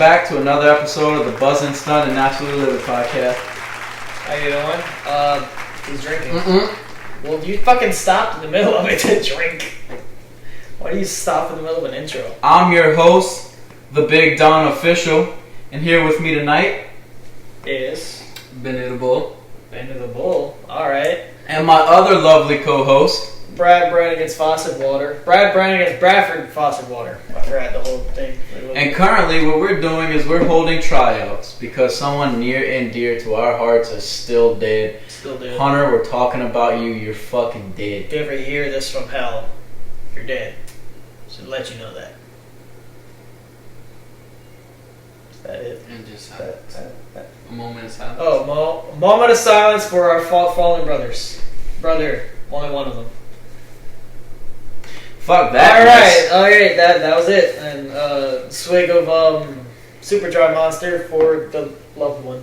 back to another episode of the Buzzin, Stuntin, Livid podcast. How you doing? He's drinking. Well, you fucking stopped in the middle of it to drink. Why do you stop in the middle of an intro? I'm your host, the Big Don Official, and here with me tonight is Benny the Bull. Benny the Bull. Alright. And my other lovely co-host, Brad against Faucet Water. Brad against Bradford Faucet Water. I forgot the whole thing. And currently what we're doing is we're holding tryouts because someone near and dear to our hearts is still dead. Still dead. Hunter, we're talking about you. You're fucking dead. If you ever hear this from hell, you're dead. So let you know that. Is that it? And just silence. A moment of silence. Oh, moment of silence for our fallen brothers. Brother, only one of them. Fuck that. Alright, that was it. And swig of Super Dry Monster for the loved one.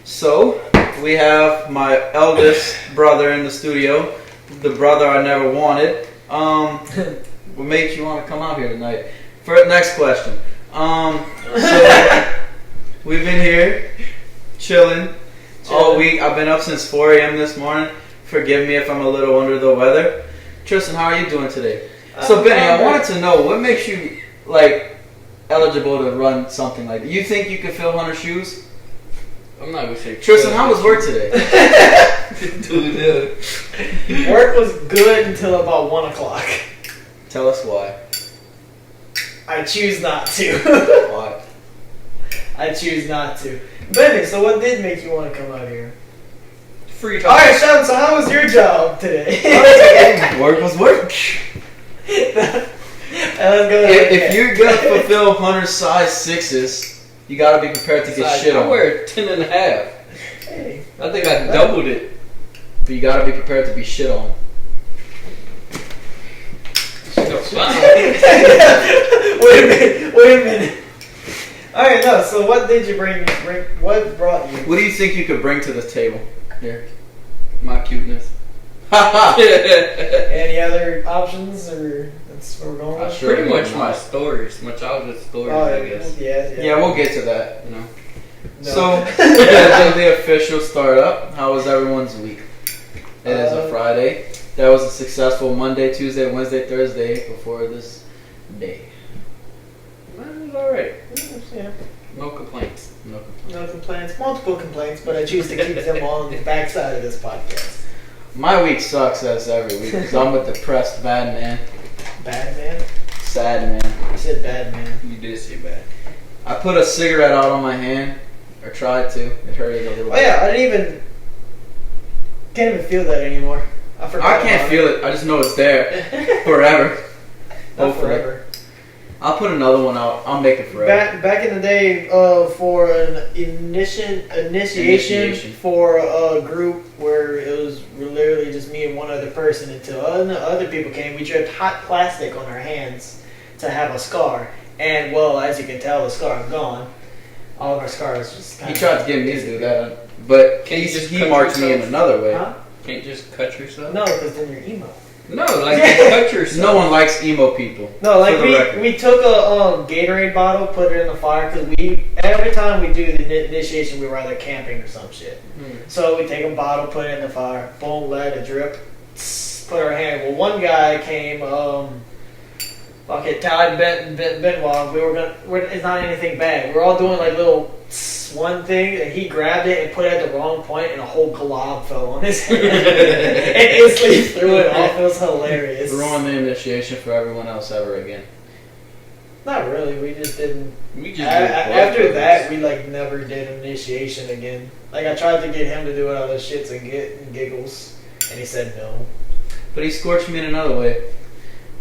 So, we have my eldest brother in the studio, the brother I never wanted. What makes you want to come out here tonight? Next question. So, we've been here, chilling all week. I've been up since 4 a.m. this morning. Forgive me if I'm a little under the weather. Tristan, how are you doing today? So, Benny, I wanted to know, what makes you, eligible to run something like that? You think you could fill Hunter's shoes? I'm not going to say Tristan, how was work today? Dude. Work was good until about 1 o'clock. Tell us why. I choose not to. Why? I choose not to. Benny, so what did make you want to come out here? Free time. Alright, Sean, so how was your job today? Work was work. Let's go If you're gonna fulfill Hunter's size 6s, you gotta be prepared to get shit on. I wear 10 and a half. Hey, I think I doubled it. But you gotta be prepared to be shit on. Wait a minute. Alright, no, so what did you bring? What brought you? What do you think you could bring to the table? Here. My cuteness. Any other options, or that's where we're going with? Sure. Pretty much my stories. My childhood stories, I guess. Yeah, we'll get to that. No. So, the official startup. How was everyone's week? It is a Friday. That was a successful Monday, Tuesday, Wednesday, Thursday before this day. It was alright. Yeah. No complaints. No complaints. Multiple complaints, but I choose to keep them on the backside of this podcast. My week sucks as every week because I'm a depressed bad man. Bad man? Sad man. You said bad man. You did say bad. I put a cigarette out on my hand, or tried to. It hurted a little bit. Oh yeah, can't even feel that anymore. I forgot. I can't feel it. I just know it's there forever. Not Hopefully. forever. I'll put another one out. I'll make it forever. Back in the day, for an initiation for a group where it was literally just me and one other person until other people came. We dripped hot plastic on our hands to have a scar, and well, as you can tell, the scar is gone. All of our scars just. He tried to get me to do that, but he marked me in another way. Huh? Can't you just cut yourself? No, because then you're emo. No, cut yourself. No one likes emo people. No, we took a Gatorade bottle, put it in the fire, because every time we do the initiation, we were either camping or some shit. So we take a bottle, put it in the fire, boom, let it drip, put our hand. Well, one guy came, Todd Benoit. It's not anything bad. We're all doing little one thing, and he grabbed it and put it at the wrong point, and a whole glob fell on his hand and instantly threw it off. It was hilarious. Ruin the initiation for everyone else ever again. Not really. We just didn't. After that, we never did initiation again. I tried to get him to do it out of shits and giggles, and he said no. But he scorched me in another way.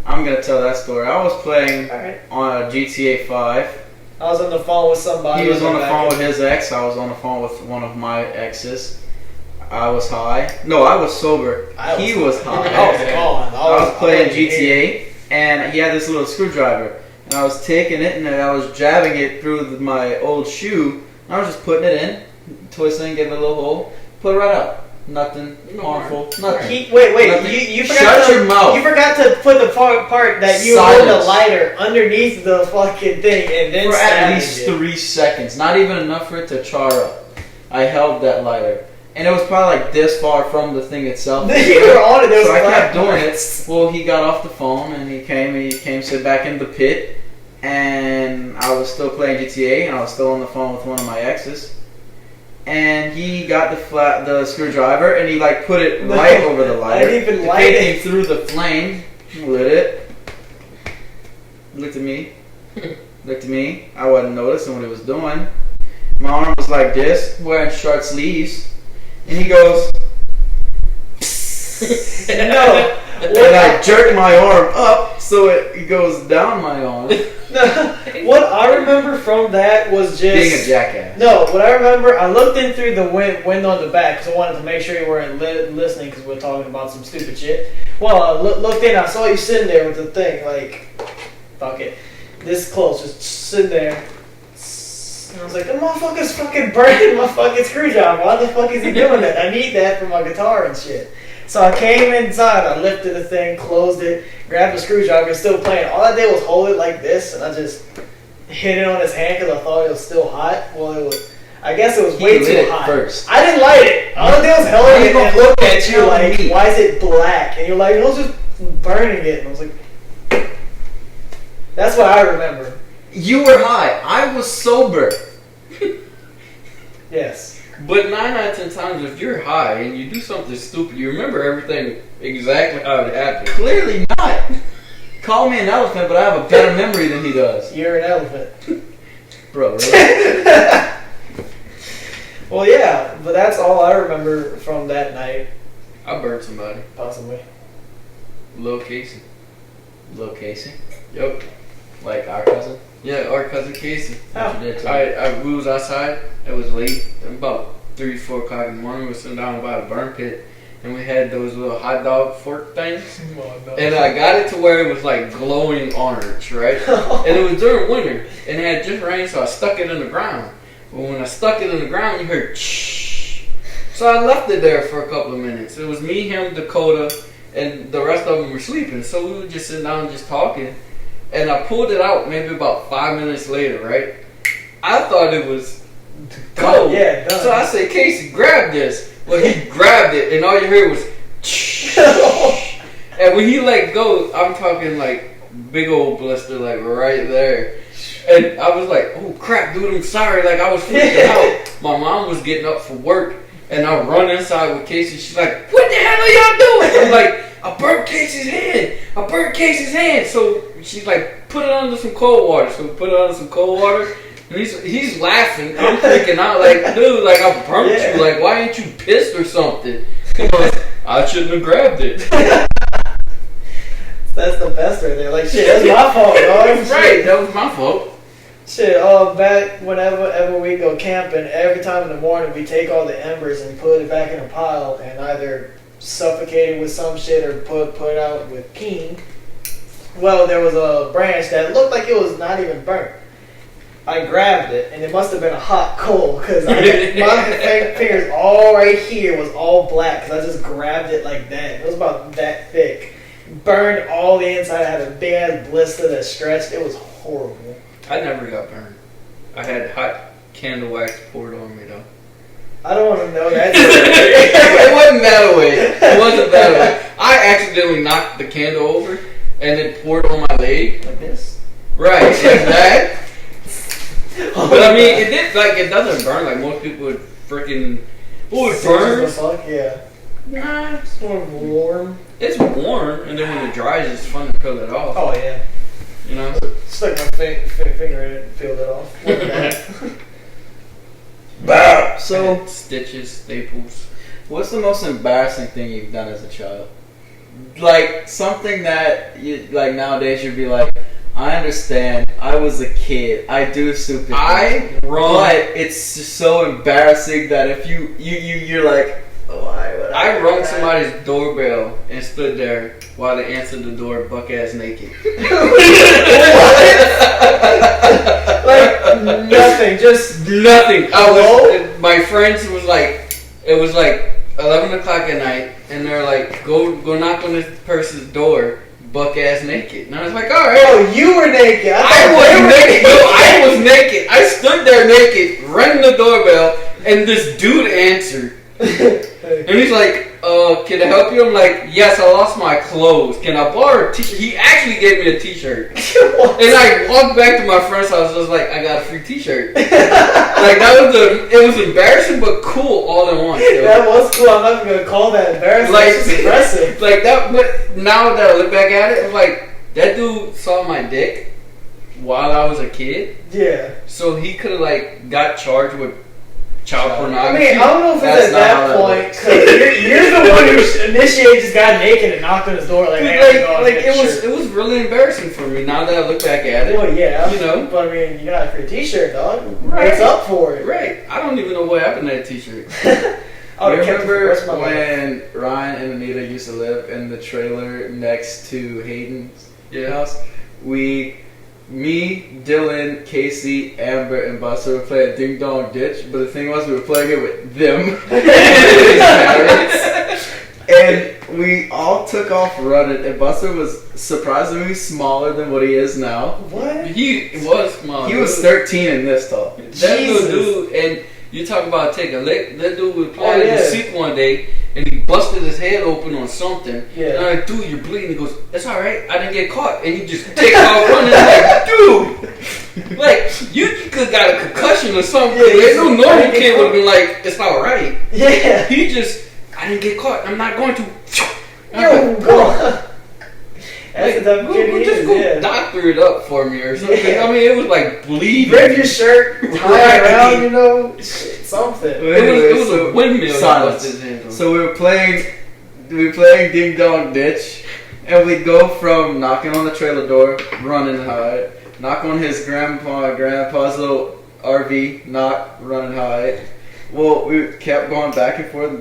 I'm gonna tell that story. I was playing on GTA 5. I was on the phone with somebody. He was on the phone with his ex. I was on the phone with one of my exes. I was high. No, I was sober. He was high. I was gone. I was playing GTA, and he had this little screwdriver. And I was taking it, and I was jabbing it through my old shoe. And I was just putting it in, twisting, giving it a little hole, put it right out. Nothing harmful. Nothing. Wait. Nothing. You forgot Shut your mouth. You forgot to put the part that you hold the lighter underneath the fucking thing and then for at least 3 seconds. Not even enough for it to char up. I held that lighter. And it was probably like this far from the thing itself. You were on it. So I kept doing it. Well, he got off the phone and he came sit back in the pit. And I was still playing GTA and I was still on the phone with one of my exes. And he got the screwdriver and he like put it right over the lighter. I didn't even light it. it. Came through the flame, lit it. Looked at me. I wasn't noticing what he was doing. My arm was like this, wearing short sleeves. And he goes, no. And I jerked my arm up so it goes down my arm. No, what I remember from that was just being a jackass. No, what I remember, I looked in through the window on the back because I wanted to make sure you weren't listening because we were talking about some stupid shit. Well, I looked in, I saw you sitting there with the thing, like, fuck it, this close, just sitting there. And I was like, the motherfucker's fucking burning my fucking screwdriver. Why the fuck is he doing that? I need that for my guitar and shit. So I came inside, I lifted the thing, closed it, grabbed the screwdriver, and still playing. All I did was hold it like this, and I just hit it on his hand because I thought it was still hot. Well, I guess it was way too hot. First. I didn't light it. All I did was held it and look at you like, why is it black? And you're like, it was just burning it. And I was like, that's what I remember. You were high. I was sober. Yes. But 9 out of 10 times, if you're high and you do something stupid, you remember everything exactly how it happened. Clearly not. Call me an elephant, but I have a better memory than he does. You're an elephant. Bro, really? Well, yeah, but that's all I remember from that night. I burned somebody. Possibly. Lil Casey. Lil Casey? Yep. Like our cousin? Yeah, our cousin Casey. What you did to him? We was outside. It was late. About 3, 4 o'clock in the morning. We were sitting down by the burn pit. And we had those little hot dog fork things. Oh, no. And I got it to where it was like glowing orange, right? And it was during winter. And it had just rained, so I stuck it in the ground. But when I stuck it in the ground, you heard shh. So I left it there for a couple of minutes. It was me, him, Dakota, and the rest of them were sleeping. So we were just sitting down just talking. And I pulled it out maybe about 5 minutes later, right? I thought it was cold. Yeah, done. So I said, Casey, grab this. Well, he grabbed it, and all you heard was shh. And when he let go, I'm talking like big old blister, like right there. And I was like, oh crap, dude, I'm sorry. Like I was freaking out. My mom was getting up for work, and I run inside with Casey. She's like, what the hell are y'all doing? I'm like, I burnt Casey's hand. So she's like, put it under some cold water. So we put it under some cold water. And he's laughing. I'm freaking out like, dude, like I burnt you. Like, why ain't you pissed or something? He goes, I shouldn't have grabbed it. That's the best right there. Like, shit, that's my fault, dog. Right, that was my fault. Shit, back whenever we go camping, every time in the morning we take all the embers and put it back in a pile and either suffocate it with some shit or put it out with peen. Well, there was a branch that looked like it was not even burnt. I grabbed it, and it must have been a hot coal because my fingers all right here was all black because I just grabbed it like that. It was about that thick. Burned all the inside. I had a big ass blister that stretched. It was horrible. I never got burned. I had hot candle wax poured on me though. I don't want to know that. It wasn't that way. It wasn't that way. I accidentally knocked the candle over and it poured on my leg. Like this? Right, like that. But I mean, it did, like, it doesn't burn like most people would freaking. Oh, it burns? Fuck, yeah. Nah, It's more warm. it's warm, and then when it dries, it's fun to peel it off. Oh, yeah. You know? Stuck my finger in it and peeled it off. Look at Bow. So, Stitches, staples. what's the most embarrassing thing you've done as a child? Like, something that, you like nowadays you'd be like, I understand, I was a kid, I do stupid things. I run. But it's just so embarrassing that if you're like, why would I do rung that? somebody's doorbell and stood there while they answered the door buck ass naked. Like, nothing. Just Nothing. Hello? My friends was like, it was like 11 o'clock at night, and they're like, go knock on this person's door, buck ass naked. And I was like, all right. Oh, you were naked. I was naked. No, I was naked. I stood there naked, rang the doorbell, and this dude answered. And he's like, can I help you? I'm like, yes, I lost my clothes. Can I borrow a t-shirt? He actually gave me a t-shirt. And I walked back to my friend's house, just like, I got a free t-shirt. Like, it was embarrassing, but cool all at once. Yo. That was cool. I'm not even going to call that embarrassing. Like, it's just impressive. Like, that, but now that I look back at it, I'm like, that dude saw my dick while I was a kid. Yeah. So he could have, like, got charged with child pornography. I mean, I don't know if it's at that point, because you're the one who initiated, just got naked and knocked on his door. Like it was really embarrassing for me now that I look back at it. Well, yeah, you know. But I mean, you got a free T-shirt, dog. Right. What's up for it? Right. I don't even know what happened to that T-shirt. I remember when Ryan and Anita used to live in the trailer next to Hayden's house. Me, Dylan, Casey, Amber, and Buster were playing Ding Dong Ditch, but the thing was we were playing it with them and we all took off running, and Buster was surprisingly smaller than what he is now. What? He was small. He was 13 in this tall. That little dude, and you talk about taking a lick, that dude was playing in the seat one day, and he busted his head open on something. Yeah. And I'm like, dude, you're bleeding. He goes, it's alright, I didn't get caught. And he just takes off running. I'm like, dude, like, you could got a concussion or something. Yeah, no normal kid would have been like, it's alright. Yeah. He just, I didn't get caught. I'm not going to. Yo, go on. Like, go doctor it up for me or something. Yeah. I mean, it was like bleeding. Rip your shirt, tie it around, you know, something. It was a windmill. So we were playing Ding Dong Ditch, and we go from knocking on the trailer door, running hide, knock on his grandpa's little RV, knock, running hide. Well, we kept going back and forth.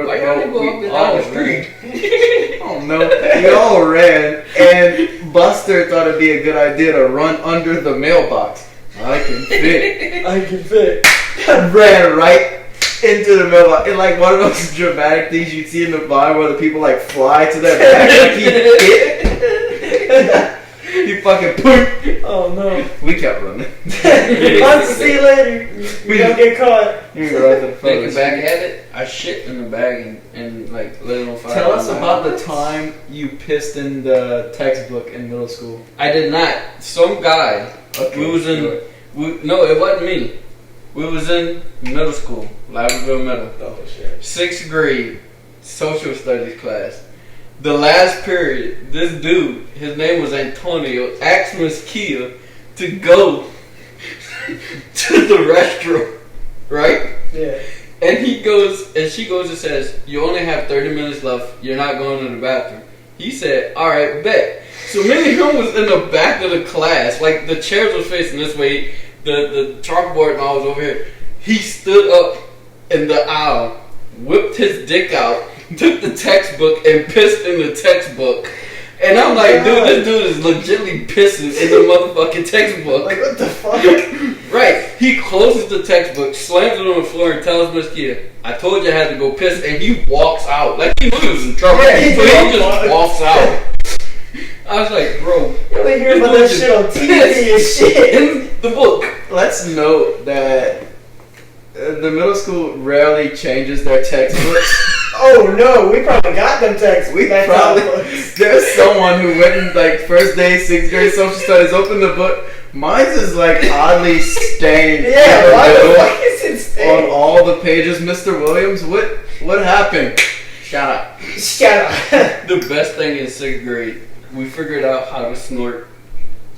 Like, I go up and down the street. Oh no, we all ran, and Buster thought it'd be a good idea to run under the mailbox. I can fit. Ran right into the mailbox. And like one of those dramatic things you'd see in the Vine where the people like fly to their back like he hit. He fucking pooped. Oh no. We kept running. I'll see you later. We don't get caught. Thinking back at it, I shit in the bag and like lit it on fire. Tell us about the time you pissed in the textbook in middle school. I did not. Some guy. Okay, we was in. No, it wasn't me. We was in middle school, Liverville Middle. Oh shit. 6th grade, social studies class. The last period, this dude, his name was Antonio, asked Miss Kia to go to the restroom, right? Yeah. And he goes, and she goes and says, you only have 30 minutes left, you're not going to the bathroom. He said, alright, bet. So me and him was in the back of the class, like the chairs was facing this way, the chalkboard and all was over here. He stood up in the aisle, whipped his dick out, took the textbook and pissed in the textbook. And I'm like, dude, this dude is legitimately pissing in the motherfucking textbook. Like, what the fuck? Right. He closes the textbook, slams it on the floor, and tells Miss Kia, I told you I had to go piss. And he walks out. Like, he knew he was in trouble. Yeah, so he just walks out. I was like, bro. You only hear about that shit on TV and shit. In the book. Let's note that the middle school rarely changes their textbooks. Oh no, we probably got them texts. There's someone who went in like first day, 6th grade social studies, opened the book. Mine's is like oddly stained. Yeah, why the fuck is it stained? On all the pages, Mr. Williams, what happened? Shut up. The best thing in 6th grade, we figured out how to snort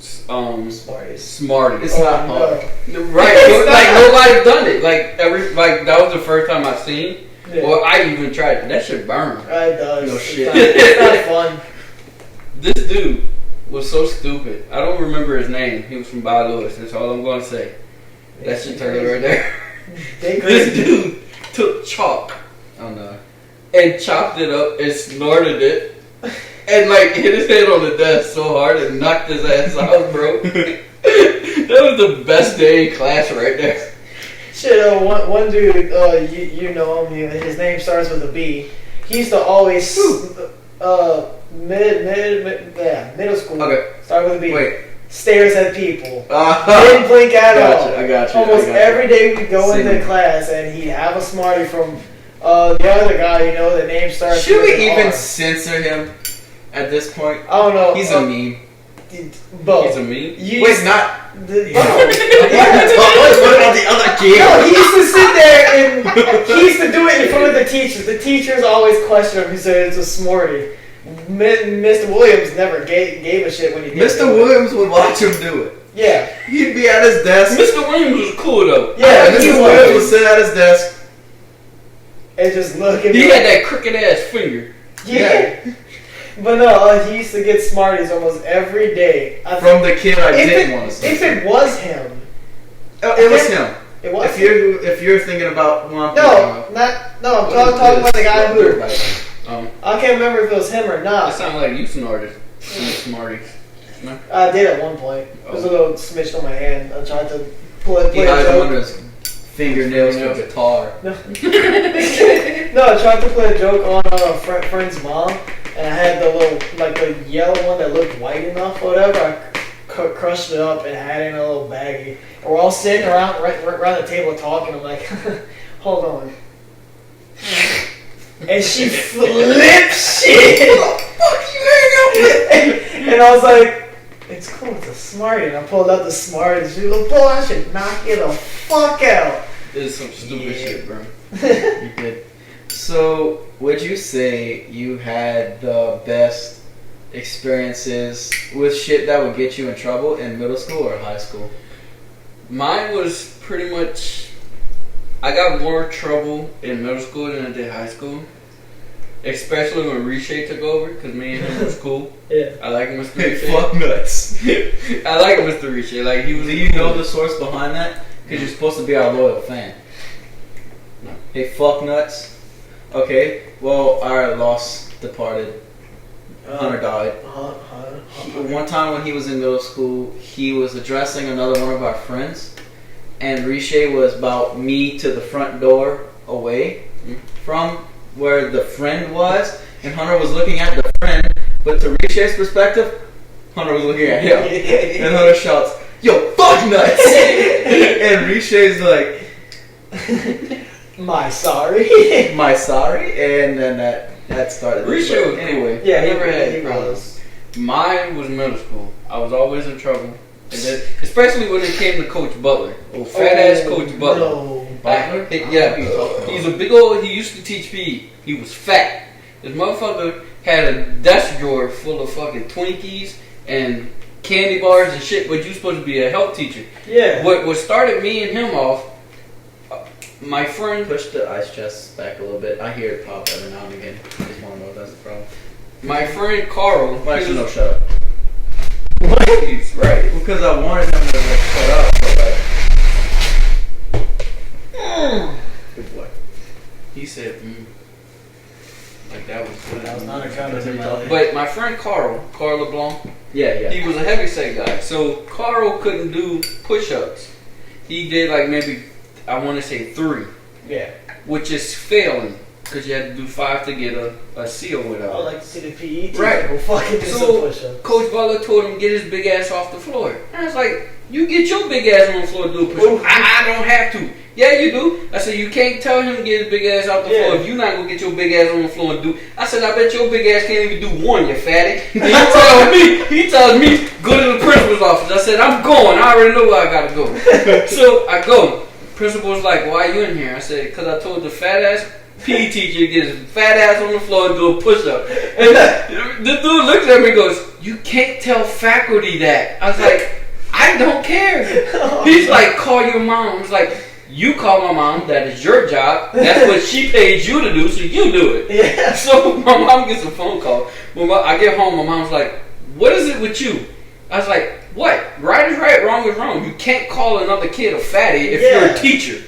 Smarties. It's not hard. Right, like nobody done it. Like that was the first time I seen. Yeah. Well, I even tried it. That shit burn. It does. No shit. It's not fun. This dude was so stupid. I don't remember his name. He was from Bar Lewis. That's all I'm going to say. That shit turned right there. This dude took chalk. Oh no. And chopped it up and snorted it. And like hit his head on the desk so hard and knocked his ass out, bro. That was the best day in class right there. Shit, one dude, you know him. His name starts with a B. He used to always middle school. Okay. Start with a B. Wait. Stares at people. Didn't blink at all. I got you. Almost every day we'd go into class and he'd have a smartie from the other guy. You know, the name starts. Should with we an even R. censor him at this point? I don't know. He's a meme. Bo. He's a meme? Wait, not. Yeah. What about the other kid? No, he used to sit there and he used to do it in front of the teachers. The teachers always questioned him. He said it's a smartie. Mr. Williams never gave a shit when he did Mr. Williams would watch him do it. Yeah. He'd be at his desk. Mr. Williams was cool though. Yeah, Mr. Williams would sit at his desk. And just look at He me. had that crooked ass finger. Yeah. But no, he used to get Smarties almost every day. From the kid I didn't want to see. If it was him. It was him. It was If you're thinking about one, I'm talking about the guy who. I can't remember if it was him or It not. sounded like you snorted. Smarties. No? I did at one point. It was a little smidged on my hand. I tried to play he a hides joke. one of his fingernails for a guitar. No, I tried to play a joke on a friend's mom, and I had the little, like the yellow one that looked white enough or whatever. I crushed it up and had it in a little baggie. And we're all sitting around the table talking. I'm like, hold on. And she flipped shit. What the fuck you hang up with? And I was like, it's cool, it's a Smartie. And I pulled out the Smartie. And she was like, boy, I should knock you the fuck out. This is some stupid shit, bro. You did. So, would you say you had the best experiences with shit that would get you in trouble in middle school or high school? Mine was pretty much. I got more trouble in middle school than I did high school. Especially when Riche took over, because me and him was cool. Yeah. I like Mr. Hey, Riche. fuck nuts. I like Mr. Riche. Like, he was. Do you know the source behind that? Because you're supposed to be our loyal fan. No. Hey, fuck nuts. Okay, well, our lost departed Hunter died. One time when he was in middle school, he was addressing another one of our friends, and Riche was about me to the front door away from where the friend was, and Hunter was looking at the friend, but to Riche's perspective, Hunter was looking at him. And Hunter shouts, "Yo, fuck nuts!" And Riche's like, My sorry. "My sorry," and then that started. Riche But was anyway. Yeah, I never had he problems. was. Mine was middle school. I was always in trouble. And then, especially when it came to Coach Butler. Fat ass Coach Butler. No. Butler? Yeah, he's a big old. He used to teach PE. He was fat. This motherfucker had a desk drawer full of fucking Twinkies and candy bars and shit. But you supposed to be a health teacher. Yeah. What started me and him off? My friend. Push the ice chest back a little bit. I hear it pop every now and again. I just want to know if that's the problem. My friend Carl. Well, actually, no, shut up. What? He's right. Because I wanted him to like, shut up, but good boy. He said, like that was good. That was not a comment. But my friend Carl LeBlanc, Yeah. he was a heavyset guy. So Carl couldn't do push-ups. He did like maybe, I want to say 3, Yeah. which is failing because you had to do 5 to get a C or I would whatever. like to see the PE teacher Right. go fucking do some So push-ups. Coach Butler told him get his big ass off the floor. And I was like, you get your big ass on the floor to do a push-up. I don't have to. Yeah, you do. I said, you can't tell him to get his big ass off the floor if you're not going to get your big ass on the floor and do. I said, I bet your big ass can't even do 1, you fatty. And he tells me, go to the principal's office. I said, I'm going. I already know where I got to go. So I go. Principal's like, why are you in here? I said, because I told the fat ass PE teacher to get his fat ass on the floor and do a push-up. And the dude looks at me and goes, you can't tell faculty that. I was like, I don't care. He's like, call your mom. I was like, you call my mom. That is your job. That's what she paid you to do, so you do it. Yeah. So my mom gets a phone call. When I get home, my mom's like, what is it with you? I was like, what? Right is right, wrong is wrong. You can't call another kid a fatty if you're a teacher.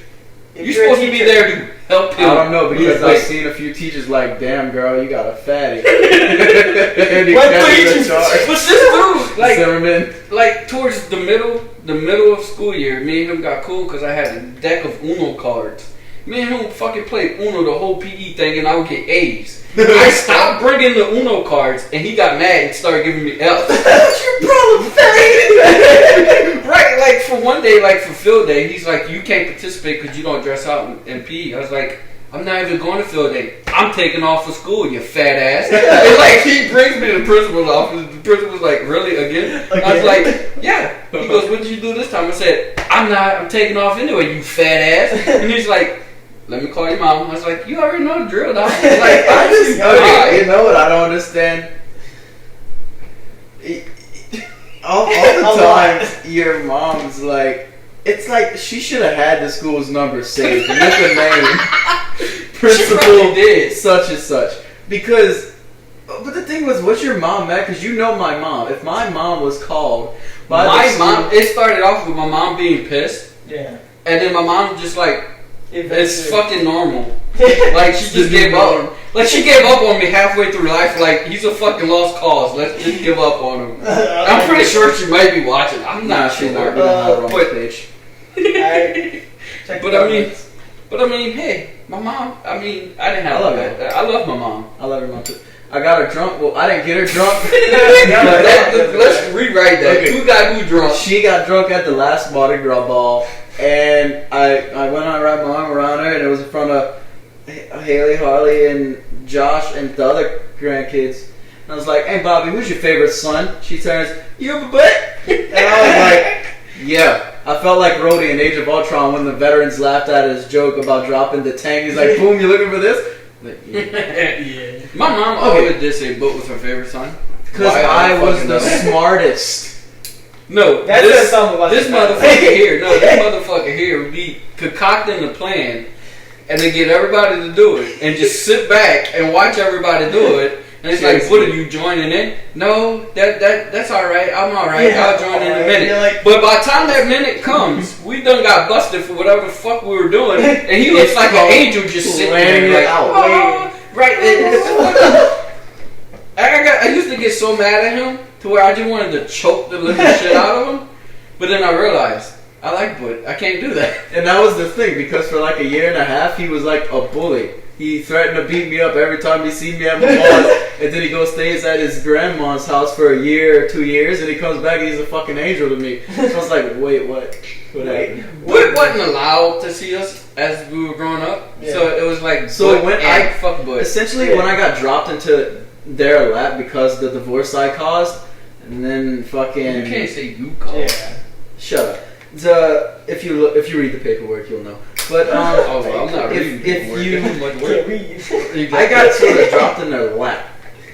You're supposed to be there to help him. I don't know because I've seen a few teachers like, damn girl, you got a fatty. And he But kept him in this charge. dude, Like, Zimmerman. like towards the middle of school year, me and him got cool because I had a deck of Uno cards. Me and him fucking played Uno the whole PE thing, and I would get A's. I stopped bringing the Uno cards, and he got mad and started giving me L's. What's your problem, Fatty? Right, like for one day, like for field day, he's like, you can't participate because you don't dress out in PE. I was like, I'm not even going to field day. I'm taking off for school, you fat ass. And like he brings me to the principal's office. The principal's like, really again? I was like, yeah. He goes, what did you do this time? I said, I'm taking off anyway, you fat ass. And he's like, let me call your mom. I was like, you already know the drill, dog. Like, I just Okay, you know what I don't understand? All the time, your mom's like, it's like she should have had the school's number saved with the name. Principal did such and such. Because, but the thing was, what's your mom mad? Because you know my mom. If my mom was called by my mom, it started off with my mom being pissed. Yeah. And then my mom just like, it's fucking normal. Yeah. Like she just gave up. Like she gave up on me halfway through life. Like he's a fucking lost cause. Let's just give up on him. I'm pretty sure she might be watching. I'm not sure. But I mean, hey, my mom. I mean, I didn't have. I love my mom. I love her mom too. I got her drunk. Well, I didn't get her drunk. Let's rewrite that. Okay. Who got who drunk? She got drunk at the last Mardi Gras ball, and I went on wrapped my arm around her, and it was in front of Haley, Harley, and Josh, and the other grandkids. And I was like, "Hey, Bobby, who's your favorite son?" She turns, "You have a butt?" And I was like, "Yeah." I felt like Rhodey in Age of Ultron when the veterans laughed at his joke about dropping the tank. He's like, "Boom, you looking for this?" Like, yeah. My mom always did say Boat was her favorite son. Because I was the smartest. No, that says something about this motherfucker here. No, this motherfucker here would be concocting the plan and then get everybody to do it and just sit back and watch everybody do it. And it's like, what are you joining in? No, that's all right. I'm all right. Yeah, I'll join in a minute. Like, but by the time that minute comes, we done got busted for whatever the fuck we were doing, and he looks like an angel just sitting there like, oh, right. I used to get so mad at him to where I just wanted to choke the living shit out of him. But then I realized I like Bud. I can't do that. And that was the thing, because for like a year and a half, he was like a bully. He threatened to beat me up every time he seen me at my mom's, and then he goes stays at his grandma's house for a year or 2 years, and he comes back and he's a fucking angel to me. So I was like, wait, what? What happened? Wood wasn't allowed to see us as we were growing up, so it was like, so when I fuck Bud. Essentially, when I got dropped into their lap because the divorce I caused, and then fucking you can't say you caused. Yeah. Shut up. If you read the paperwork, you'll know. But I'm not reading I got sort of dropped in their lap,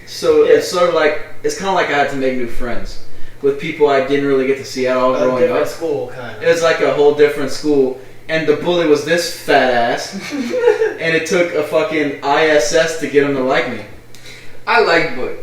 so it's sort of like it's kind of like I had to make new friends with people I didn't really get to see at all growing up. School kind of. It was like a whole different school, and the bully was this fat ass, and it took a fucking ISS to get him to like me. I like Bud.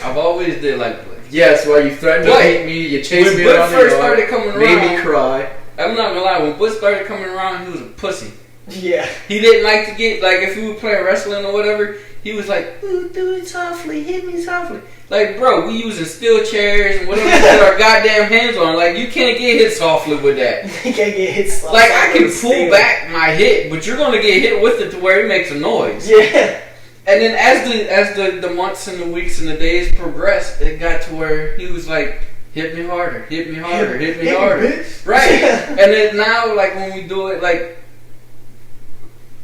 I've always did like Bud. Yes, well, you threatened to beat me, you chased me around the yard, first started coming around, made me cry. I'm not gonna lie, when Bud started coming around, he was a pussy. Yeah. He didn't like to get, like, if we were playing wrestling or whatever, he was like, ooh, do it softly, hit me softly. Like, bro, we using steel chairs and whatever we put our goddamn hands on. Like, you can't get hit softly with that. You can't get hit softly. Like, I can pull back my hit, but you're gonna get hit with it to where it makes a noise. Yeah. And then as the months and the weeks and the days progressed, it got to where he was like, hit me harder, hit me harder, hit me harder. Right. And then now, like, when we do it, like,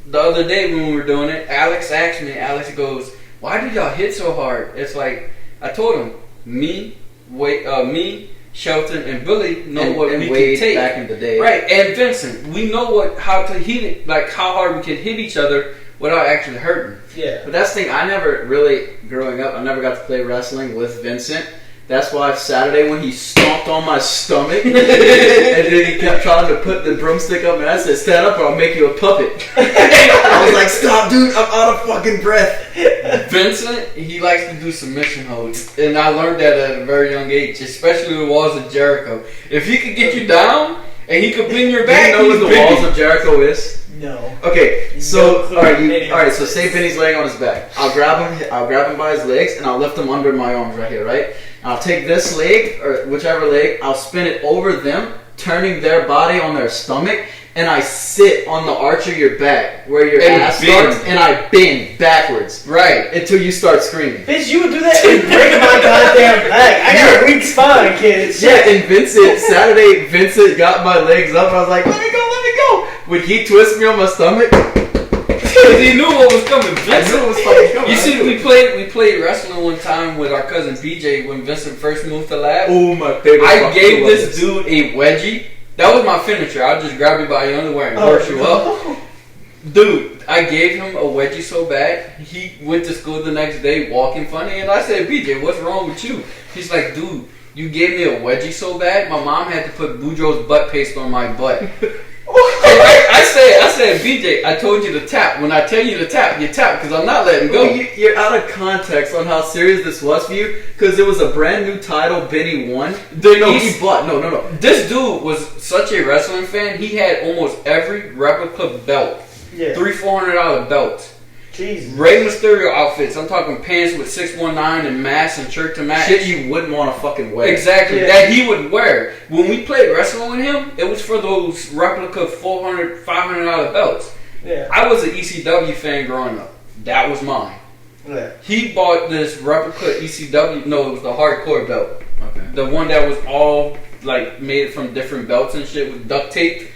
the other day when we were doing it, Alex asked me, Alex goes, why do y'all hit so hard? It's like, I told him, me, Shelton, and Billy know what we can take. Back in the day. Right, and Vincent, we know how to hit it, like how hard we can hit each other without actually hurting. Yeah. But that's the thing, I never really, growing up, I never got to play wrestling with Vincent. That's why Saturday when he stomped on my stomach and then he kept trying to put the broomstick up and I said, stand up or I'll make you a puppet. I was like, stop dude, I'm out of fucking breath. Vincent, he likes to do submission holds. And I learned that at a very young age, especially the Walls of Jericho. If he could get you down and he could bend your back, do you know what the Walls of Jericho is? No. Okay, so alright, so say Benny's laying on his back. I'll grab him by his legs and I'll lift him under my arms right here, right? I'll take this leg, or whichever leg, I'll spin it over them, turning their body on their stomach, and I sit on the arch of your back, where your ass starts, and I bend backwards. Right. Until you start screaming. Bitch, you would do that and break my goddamn back. I got a weak spine, kid. Yeah, and Vincent, Vincent got my legs up, and I was like, let me go. Would he twist me on my stomach? Because he knew what was coming. I knew it was fucking coming. You see, we played wrestling one time with our cousin BJ when Vincent first moved to Lab. Oh, my favorite. I gave this dude a wedgie. That was my finisher. I'll just grab you by your underwear and horse you up. Dude, I gave him a wedgie so bad, he went to school the next day walking funny, and I said, BJ, what's wrong with you? He's like, dude, you gave me a wedgie so bad, my mom had to put Boudreaux's butt paste on my butt. I said, BJ, I told you to tap. When I tell you to tap, you tap, because I'm not letting go. Well, you're out of context on how serious this was for you, because it was a brand new title Benny won. He bought. No. This dude was such a wrestling fan, he had almost every replica belt. Yeah. $300-$400 belts. Jesus. Rey Mysterio outfits. I'm talking pants with 619 and masks and shirt to match. Shit you wouldn't want to fucking wear. Exactly. Yeah. That he would wear. When we played wrestling with him, it was for those replica $400, $500 belts. Yeah. I was an ECW fan growing up. That was mine. Yeah. He bought this replica ECW. No, it was the hardcore belt. Okay. The one that was all like made from different belts and shit with duct tape.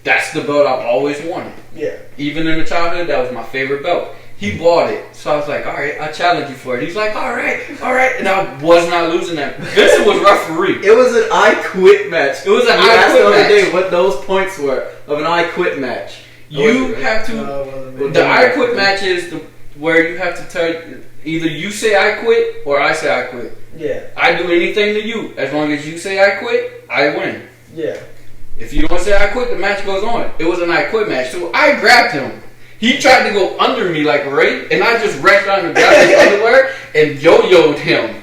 That's the belt I've always wanted. Yeah. Even in the childhood, that was my favorite belt. He bought it. So I was like, all right, I challenge you for it. He's like, all right. And I was not losing that. Vincent was referee. It was an I Quit match. It was an I I asked Quit the other match. day what those points were of an I Quit match. You have to... the I Quit match is where you have to tell... Either you say I quit or I say I quit. Yeah. I do anything to you. As long as you say I quit, I win. Yeah. If you don't say I quit, the match goes on. It was an I Quit match. So I grabbed him. He tried to go under me like Ray, and I just reached out and grabbed his underwear and yo-yoed him.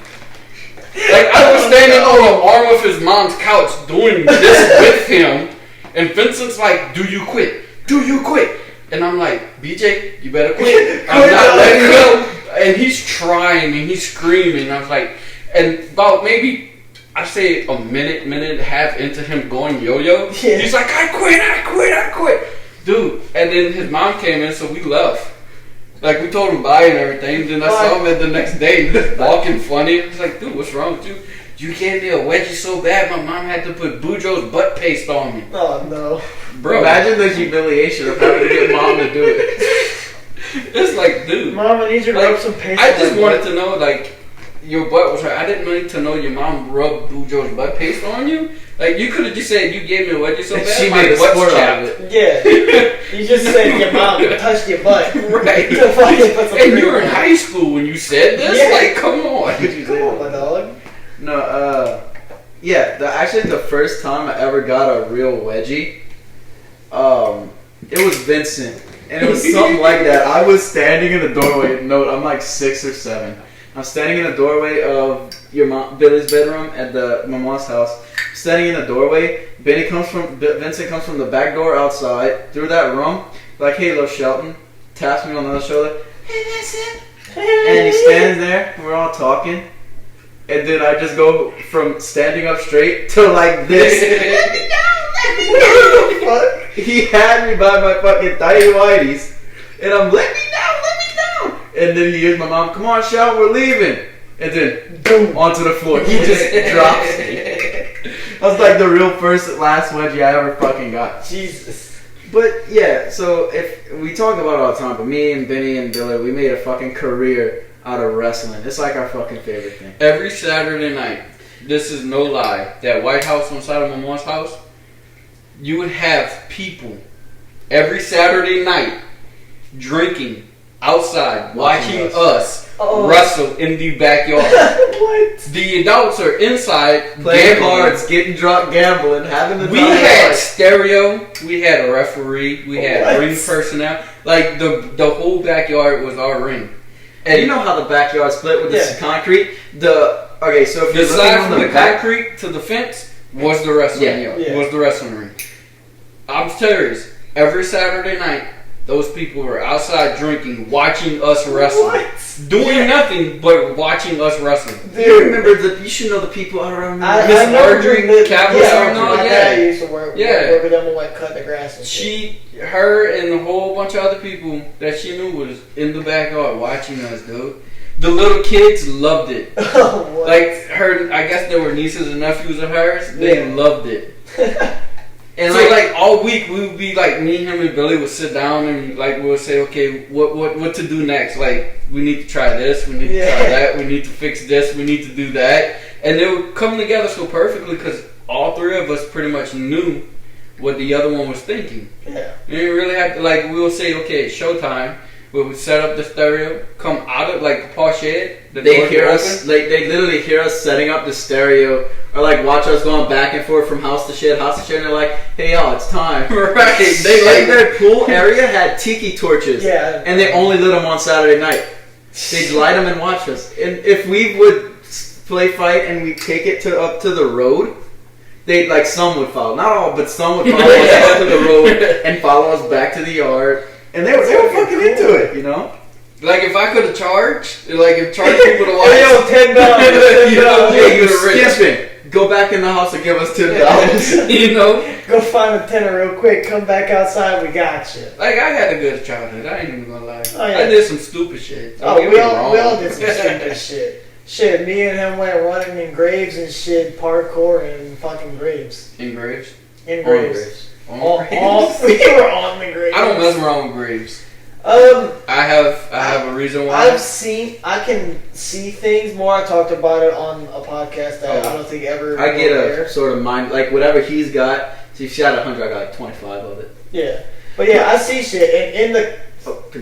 Like, I was standing on the arm of his mom's couch doing this with him, and Vincent's like, do you quit? Do you quit? And I'm like, BJ, you better quit. I'm not letting go. And he's trying, and he's screaming. I was like, and about maybe, I say a minute and a half into him going yo-yo, he's like, I quit. Dude, and then his mom came in, so we left. Like, we told him bye and everything. Then I saw him the next day, walking funny. I was like, dude, what's wrong with you? You gave me a wedgie so bad, my mom had to put Boudreaux's butt paste on me. Oh, no. Bro. Imagine the humiliation of having to get mom to do it. It's like, dude. Mom, I need you to rub some paste. I just wanted to know, like, your butt was hurt. I didn't need to know your mom rubbed Boudreaux's butt paste on you. Like, you could have just said, you gave me a wedgie so bad, she my made a butt's sport out chapped. of it. Yeah. You just said your mom touched your butt. Right. And you were in high school when you said this? Yeah. Like, come on. Come on, my dog. No, yeah, actually the first time I ever got a real wedgie, it was Vincent. And it was something like that. I was standing in the doorway. No, I'm like 6 or 7. I'm standing in the doorway of your mom, Billy's bedroom at my mom's house. Standing in the doorway, Vincent comes from the back door outside through that room. Like, hey, little Shelton, taps me on the shoulder. Hey, Vincent. And he stands there. And we're all talking. And then I just go from standing up straight to like this. Let me down. What the fuck? He had me by my fucking tighty whities. And I'm, let me down. And then he hears my mom, come on, Shelton, we're leaving. And then, boom, onto the floor. He just drops me. That was like the real first and last wedgie I ever fucking got. Jesus. But yeah, so if we talk about it all the time, but me and Benny and Billy, we made a fucking career out of wrestling. It's like our fucking favorite thing. Every Saturday night, this is no lie, that White House on the side of my mom's house, you would have people every Saturday night drinking outside, watching us wrestle in the backyard. What? The adults are inside playing cards, getting drunk, gambling, having the We had stereo, we had a referee, we had ring personnel. Like the whole backyard was our ring. And you know how the backyard split with the concrete? So if the you're side looking from on the concrete to the fence was the wrestling yard. Yeah. Was the wrestling ring. I'm serious. Every Saturday night, those people were outside drinking, watching us wrestle. What? Doing nothing but watching us wrestling. You remember you should know the people I don't remember. I Miss know Marjorie Capital, my dad used to work with them and like cut the grass and shit. Her and a whole bunch of other people that she knew was in the backyard watching us, dude. The little kids loved it. Like her, I guess there were nieces and nephews of hers. They loved it. And so like all week we would be like, me, him, and Billy would sit down and like we would say, okay, what to do next? Like we need to try this, we need to try that, we need to fix this, we need to do that, and they would come together so perfectly because all three of us pretty much knew what the other one was thinking. Yeah. And you really have to like we would say, okay, it's showtime. We would set up the stereo, come out of like the Paul shed. They hear us, like they literally hear us setting up the stereo, or like watch us going back and forth from house to shed, and they're like, "Hey y'all, it's time." Right? They like their pool area had tiki torches, and they only lit them on Saturday night. They'd light them and watch us. And if we would play fight and we take it up to the road, they like some would follow, not all, but some would follow us up to the road and follow us back to the yard. And they were fucking into it, you know? Like if I could have charged, like if charged people to watch, hey, yo, $10. Hey, you're skipping. Go back in the house and give us $10. You know? Go find a tenner real quick. Come back outside. We got you. Like I had a good childhood. I ain't even gonna lie. Oh, yeah. I did some stupid shit. We all did some stupid shit. Shit, me and him went running in graves and shit, parkour and fucking graves. In graves? In graves. On graves. We were on the graves. I don't mess around with graves. I have a reason why. I can see things more. I talked about it on a podcast that I don't think ever. I get a sort of mind, like whatever he's got. So if he got 100, I got like 25 of it. Yeah, but yeah, I see shit, and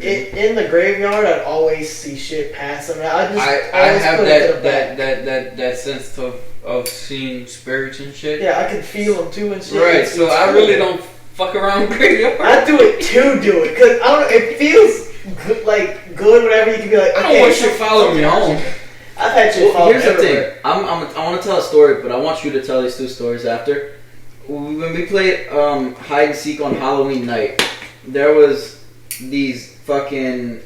in the graveyard, I'd always see shit pass. I have that sense of seeing spirits and shit. Yeah, I can feel them too and shit. Right, so I really don't fuck around graveyard. I do it to do it because I don't know. It feels good, like good. Whatever you can be like. I don't want shit following me home. I've had shit follow me. Here's the thing. I want to tell a story, but I want you to tell these two stories after. When we played hide and seek on Halloween night, there was these fucking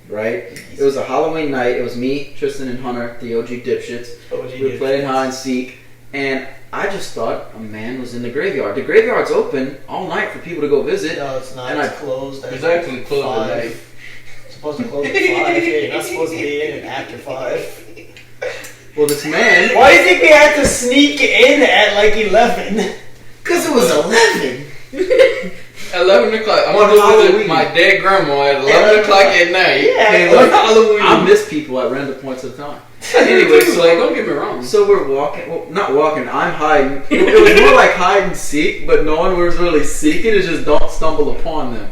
right? It was a Halloween night. It was me, Tristan, and Hunter, the OG dipshits. We were playing hide and seek, and I just thought a man was in the graveyard. The graveyard's open all night for people to go visit. No, it's not. And it's closed. It's actually closed at 5. It's supposed to close at 5. Yeah, you're not supposed to be in after 5. Well, this man... Why do you think we had to sneak in at like 11? Because it was 11. 11 o'clock. I'm going to visit my dead grandma at 11 o'clock at night. Yeah. Hey, look, Halloween. I miss people at random points of time. Anyway, so like, don't get me wrong. So we're walking, well, not walking, I'm hiding. It was more like hide and seek, but no one was really seeking, it's just don't stumble upon them.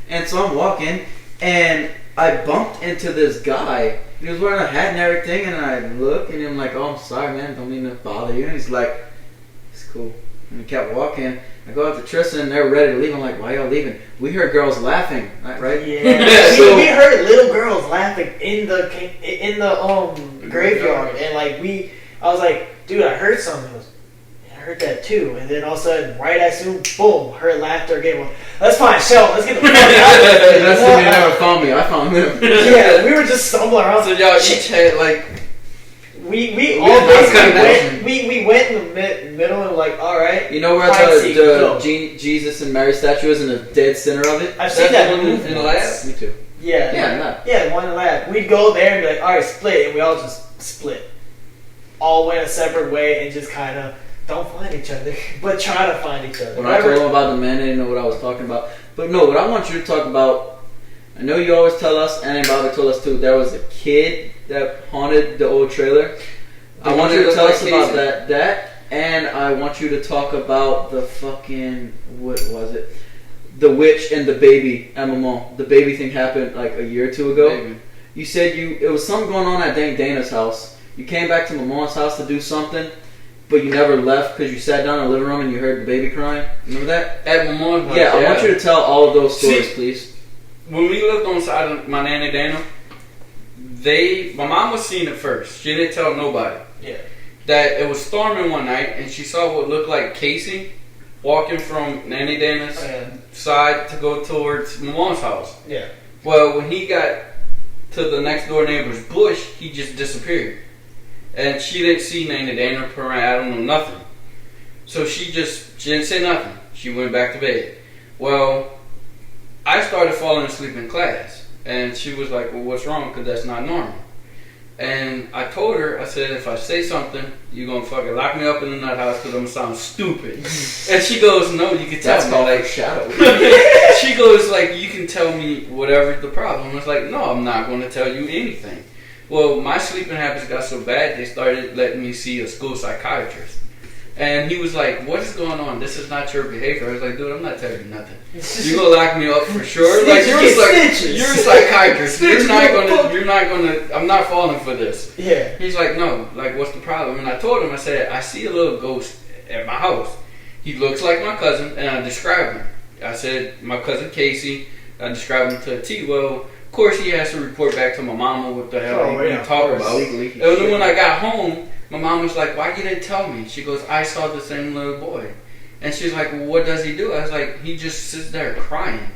And so I'm walking, and I bumped into this guy. He was wearing a hat and everything, and I look, and I'm like, oh, I'm sorry, man, don't mean to bother you. And he's like, it's cool. And we kept walking. I go out to Tristan, and they're ready to leave. I'm like, why y'all leaving? We heard girls laughing, right? Yeah. So we heard little girls laughing in the graveyard, and like I was like, dude, I heard something. He goes, I heard that too. And then all of a sudden, right as soon, boom, her laughter again. Well, let's find Shell. Let's get the fuck out of here. That's when they never found me. I found them. Yeah, we were just stumbling around. So y'all each had like. We all basically we went in the middle and like, all right. You know where the Jesus and Mary statue is in the dead center of it? I've seen that movie in the lab. Me too. Yeah, one in the lab. We'd go there and be like, all right, split, and we all just split. All went a separate way and just kind of don't find each other, but try to find each other. When I told them about the man, they didn't know what I was talking about. But no, what I want you to talk about. I know you always tell us, and Bobby told us too. There was a kid that haunted the old trailer. I want you to tell us about that, and I want you to talk about the fucking, what was it? The witch and the baby at Maman. The baby thing happened like a year or two ago. Baby. You said it was something going on at Dana's house. You came back to Maman's house to do something, but you never left because you sat down in the living room and you heard the baby crying. Remember that? At Maman's house. Yeah, I want you to tell all of those stories, please. When we lived on the side of my nanny Dana, my mom was seeing it first. She didn't tell nobody. Yeah. That it was storming one night and she saw what looked like casing walking from Nanny Dana's side to go towards my mom's house. Yeah. Well, when he got to the next door neighbor's bush, he just disappeared. And she didn't see Nanny Dana, I don't know nothing. So she didn't say nothing. She went back to bed. Well, I started falling asleep in class. And she was like, well, what's wrong? Because that's not normal. And I told her, I said, if I say something, you're going to fucking lock me up in the nut house because I'm going to sound stupid. And she goes, no, you can tell That's me. called Like, shadow. she goes, like, you can tell me whatever's the problem. I was like, no, I'm not going to tell you anything. Well, my sleeping habits got so bad, they started letting me see a school psychiatrist. And he was like, what is going on? This is not your behavior. I was like, dude, I'm not telling you nothing. You're going to lock me up for sure. Like, you're a psychiatrist. I'm not falling for this. Yeah. He's like, no, like, what's the problem? And I told him, I said, I see a little ghost at my house. He looks like my cousin, and I described him. I said, my cousin Casey, I described him to a T. Well, of course, he has to report back to my mama what the hell he talk about. And then when I got home, my mom was like, why you didn't tell me? She goes, I saw the same little boy. And she's like, well, what does he do? I was like, he just sits there crying.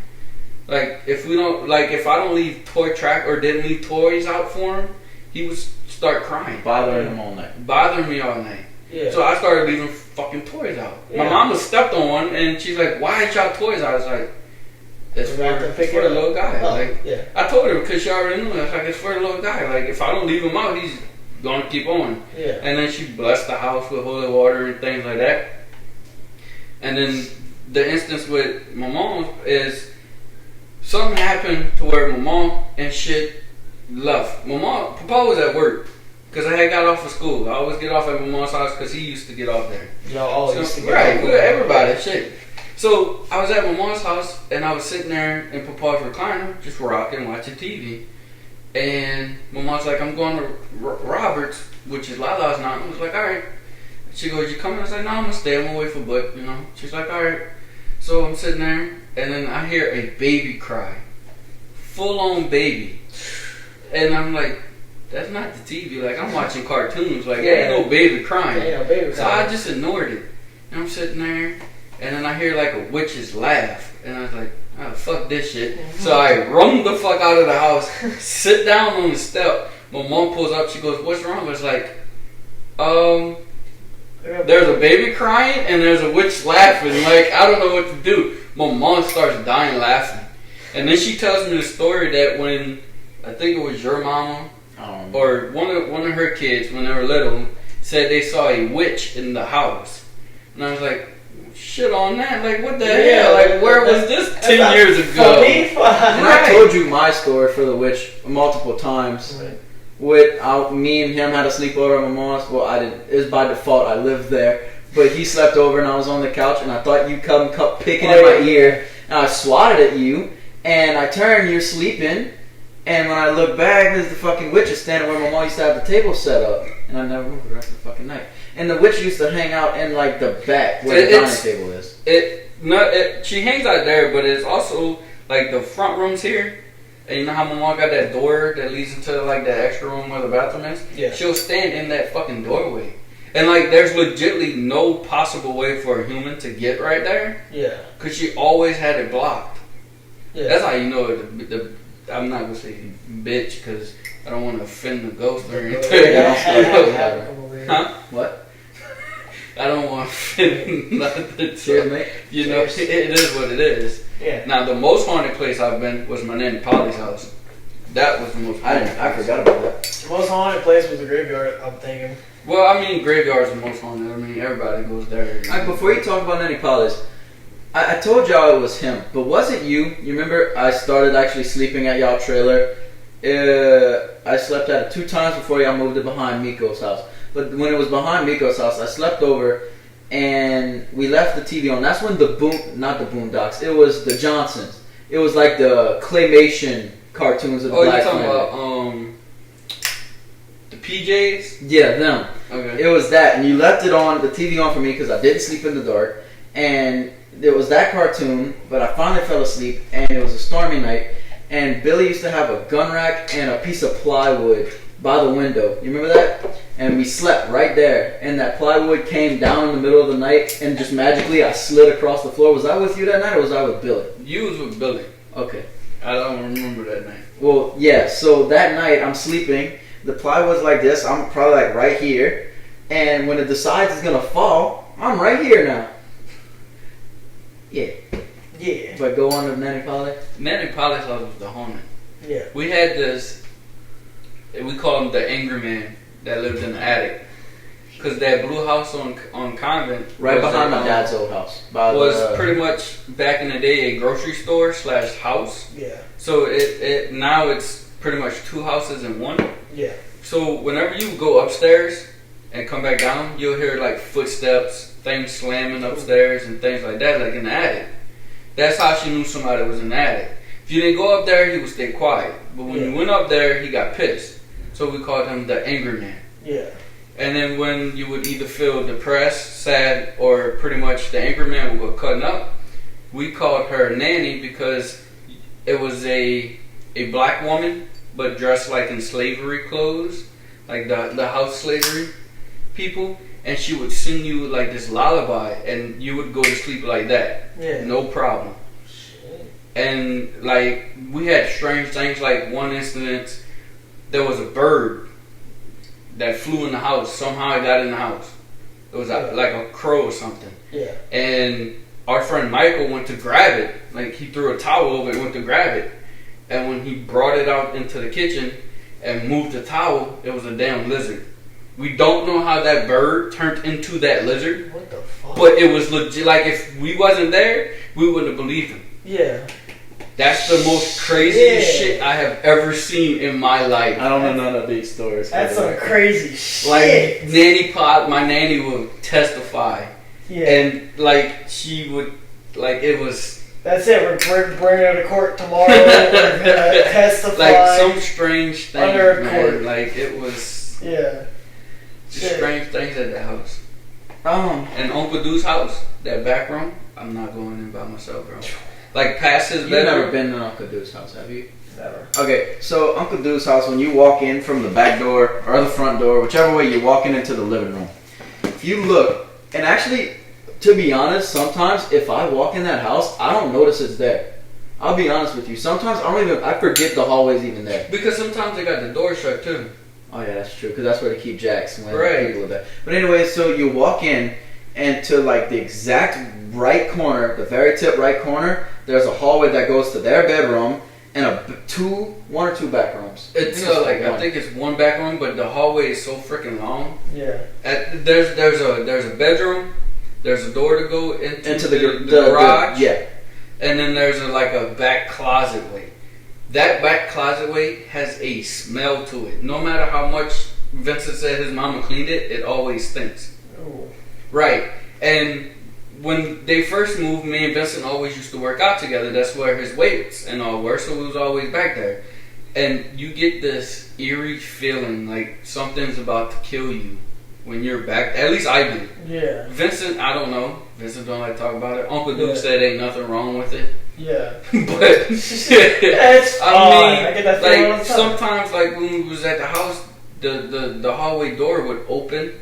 Like, if I don't leave toy track or didn't leave toys out for him, he would start crying. Bothering him all night. Bothering me all night. Yeah. So I started leaving fucking toys out. Yeah. My mama stepped on one, and she's like, why ain't y'all toys out? I was like, it's for the little guy. Oh, like, yeah. I told her because she already knew. I was like, it's for the little guy. Like, if I don't leave him out, he's gonna keep on. Yeah. And then she blessed the house with holy water and things like that. And then the instance with my mom is something happened to where my mom and shit left. My mom, Papa was at work because I had got off of school. I always get off at my mom's house because he used to get off there. Y'all always used to get right, off everybody, shit. So I was at my mom's house and I was sitting there in Papa's recliner, just rocking, watching TV. And my mom's like, I'm going to Roberts, which is Lala's now. I was like, all right. She goes, you coming? I was like, no, I'm going to stay. I'm going to wait for Buck, you know. She's like, all right. So I'm sitting there, and then I hear a baby cry. Full-on baby. And I'm like, that's not the TV. Like, I'm watching cartoons. Like, ain't no baby crying. Ain't no baby crying. So I just ignored it. And I'm sitting there, and then I hear, like, a witch's laugh. And I was like, oh, fuck this shit. So I run the fuck out of the house, sit down on the step. My mom pulls up. She goes, what's wrong? I was like, there's a baby crying and there's a witch laughing. Like, I don't know what to do. My mom starts dying laughing. And then she tells me the story that when, I think it was your mama or one of her kids when they were little, said they saw a witch in the house. And I was like, shit on that. Like, what the hell? Like, where was this 10 years ago? And I told you my story for the witch multiple times. Right. Me and him had a sleepover at my mom's. Well, I didn't. It was by default. I lived there. But he slept over and I was on the couch and I thought you come picking in my ear. And I swatted at you. And I turned, you're sleeping. And when I look back, there's the fucking witch is standing where my mom used to have the table set up. And I never moved the rest of the fucking night. And the witch used to hang out in like the back where the dining table is. She hangs out there, but it's also like the front rooms here. And you know how my mom got that door that leads into like that extra room where the bathroom is? Yeah. She'll stand in that fucking doorway. And like there's legitimately no possible way for a human to get right there. Yeah. Because she always had it blocked. Yeah. That's how you know I'm not going to say bitch because I don't want to offend the ghost or anything. Huh? What? I don't want to offend nothing. Cheers, mate. You know, it is what it is. Yeah. Now, the most haunted place I've been was my Nanny Polly's house. That was the most haunted I forgot about that. The most haunted place was the graveyard, I'm thinking. Well, I mean, graveyard's the most haunted. I mean, everybody goes there. Before you talk about Nanny Polly's, I told y'all it was him, but was it you? You remember I started actually sleeping at y'all trailer? I slept at it 2 times before y'all moved it behind Miko's house. But when it was behind Miko's house, I slept over and we left the TV on. That's when not the Boondocks, it was the Johnsons. It was like the claymation cartoons of the Black Planet. Planet. Oh, you're talking about the PJs? Yeah, them. Okay. It was that, and you left it on, the TV on for me because I didn't sleep in the dark. And there was that cartoon, but I finally fell asleep, and it was a stormy night. And Billy used to have a gun rack and a piece of plywood by the window. You remember that? and we slept right there. And that plywood came down in the middle of the night, and just magically I slid across the floor. Was I with you that night, or was I with Billy? You was with Billy. Okay. I don't remember that night. Well, yeah. So that night I'm sleeping. The plywood's like this. I'm probably like right here, and when it decides it's gonna fall, I'm right here now. Yeah. Yeah. But go on to Nanny Polly. Nanny Polly's house was the haunted. Yeah. We had this, we call him the angry man that lived in the attic. Because that blue house on Convent. Right behind my dad's old house. Was pretty much, back in the day, a grocery store / house. Yeah. So it now it's pretty much 2 houses in one. Yeah. So whenever you go upstairs and come back down, you'll hear like footsteps, things slamming upstairs and things like that, like in the attic. That's how she knew somebody was in the attic. If you didn't go up there, he would stay quiet. But when you went up there, he got pissed. So we called him the angry man. Yeah. And then when you would either feel depressed, sad, or pretty much the angry man would go cutting up, we called her Nanny because it was a black woman, but dressed like in slavery clothes, like the house slavery people. And she would sing you like this lullaby, and you would go to sleep like that. Yeah. No problem. Shit. And like we had strange things. Like one incident, there was a bird that flew in the house. Somehow it got in the house. It was like a crow or something. Yeah. And our friend Michael went to grab it. Like he threw a towel over it and went to grab it. And when he brought it out into the kitchen and moved the towel, it was a damn lizard. We don't know how that bird turned into that lizard. What the fuck? But it was legit. Like if we wasn't there, we wouldn't have believed him. Yeah. That's the most craziest shit I have ever seen in my life. I don't know none of these stories. That's some crazy shit. Like my nanny would testify, and like she would, like it was. That's it. We're bringing her to court tomorrow. We're gonna testify. Like some strange thing, under man. court. Like it was. Yeah. Just strange things at the house. And Uncle Dude's house, that back room, I'm not going in by myself, bro. Like past his bedroom. You've never been to Uncle Dude's house, have you? Never. Okay, so Uncle Dude's house, when you walk in from the back door or the front door, whichever way you're walking into the living room, if you look, and actually, to be honest, sometimes if I walk in that house, I don't notice it's there. I'll be honest with you. Sometimes I forget the hallway's even there. Because sometimes they got the door shut too. Oh yeah, that's true, because that's where they keep jacks when Right. people are there. But anyway, so you walk in, and to like the exact right corner, the very tip right corner, there's a hallway that goes to their bedroom and one or two back rooms. It's I think it's one back room, but the hallway is so freaking long. Yeah. There's a bedroom, there's a door to go into the garage. Yeah. And then there's a back closet way. That back closet way has a smell to it. No matter how much Vincent said his mama cleaned it, it always stinks. Ooh. Right. And when they first moved, me and Vincent always used to work out together. That's where his weights and all were, so we was always back there. And you get this eerie feeling like something's about to kill you when you're back. At least I do. Yeah. Vincent, I don't know. Vincent don't like to talk about it. Uncle Duke said ain't nothing wrong with it. Yeah. But that's I get that feeling all the time. sometimes when we was at the house, the hallway door would open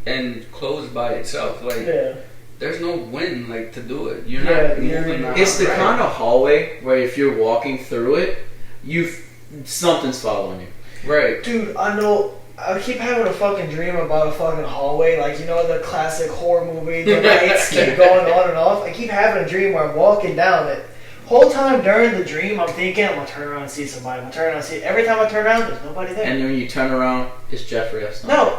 and close by itself. There's no wind to do it. You're not moving. It's the kind of hallway where if you're walking through it, something's following you. Right. Dude, I know. I keep having a fucking dream about a fucking hallway, the classic horror movie, the lights keep going on and off. I keep having a dream where I'm walking down it. Whole time during the dream, I'm thinking, I'm gonna turn around and see somebody. Every time I turn around, there's nobody there. And then when you turn around, it's Jeffrey Epstein. No.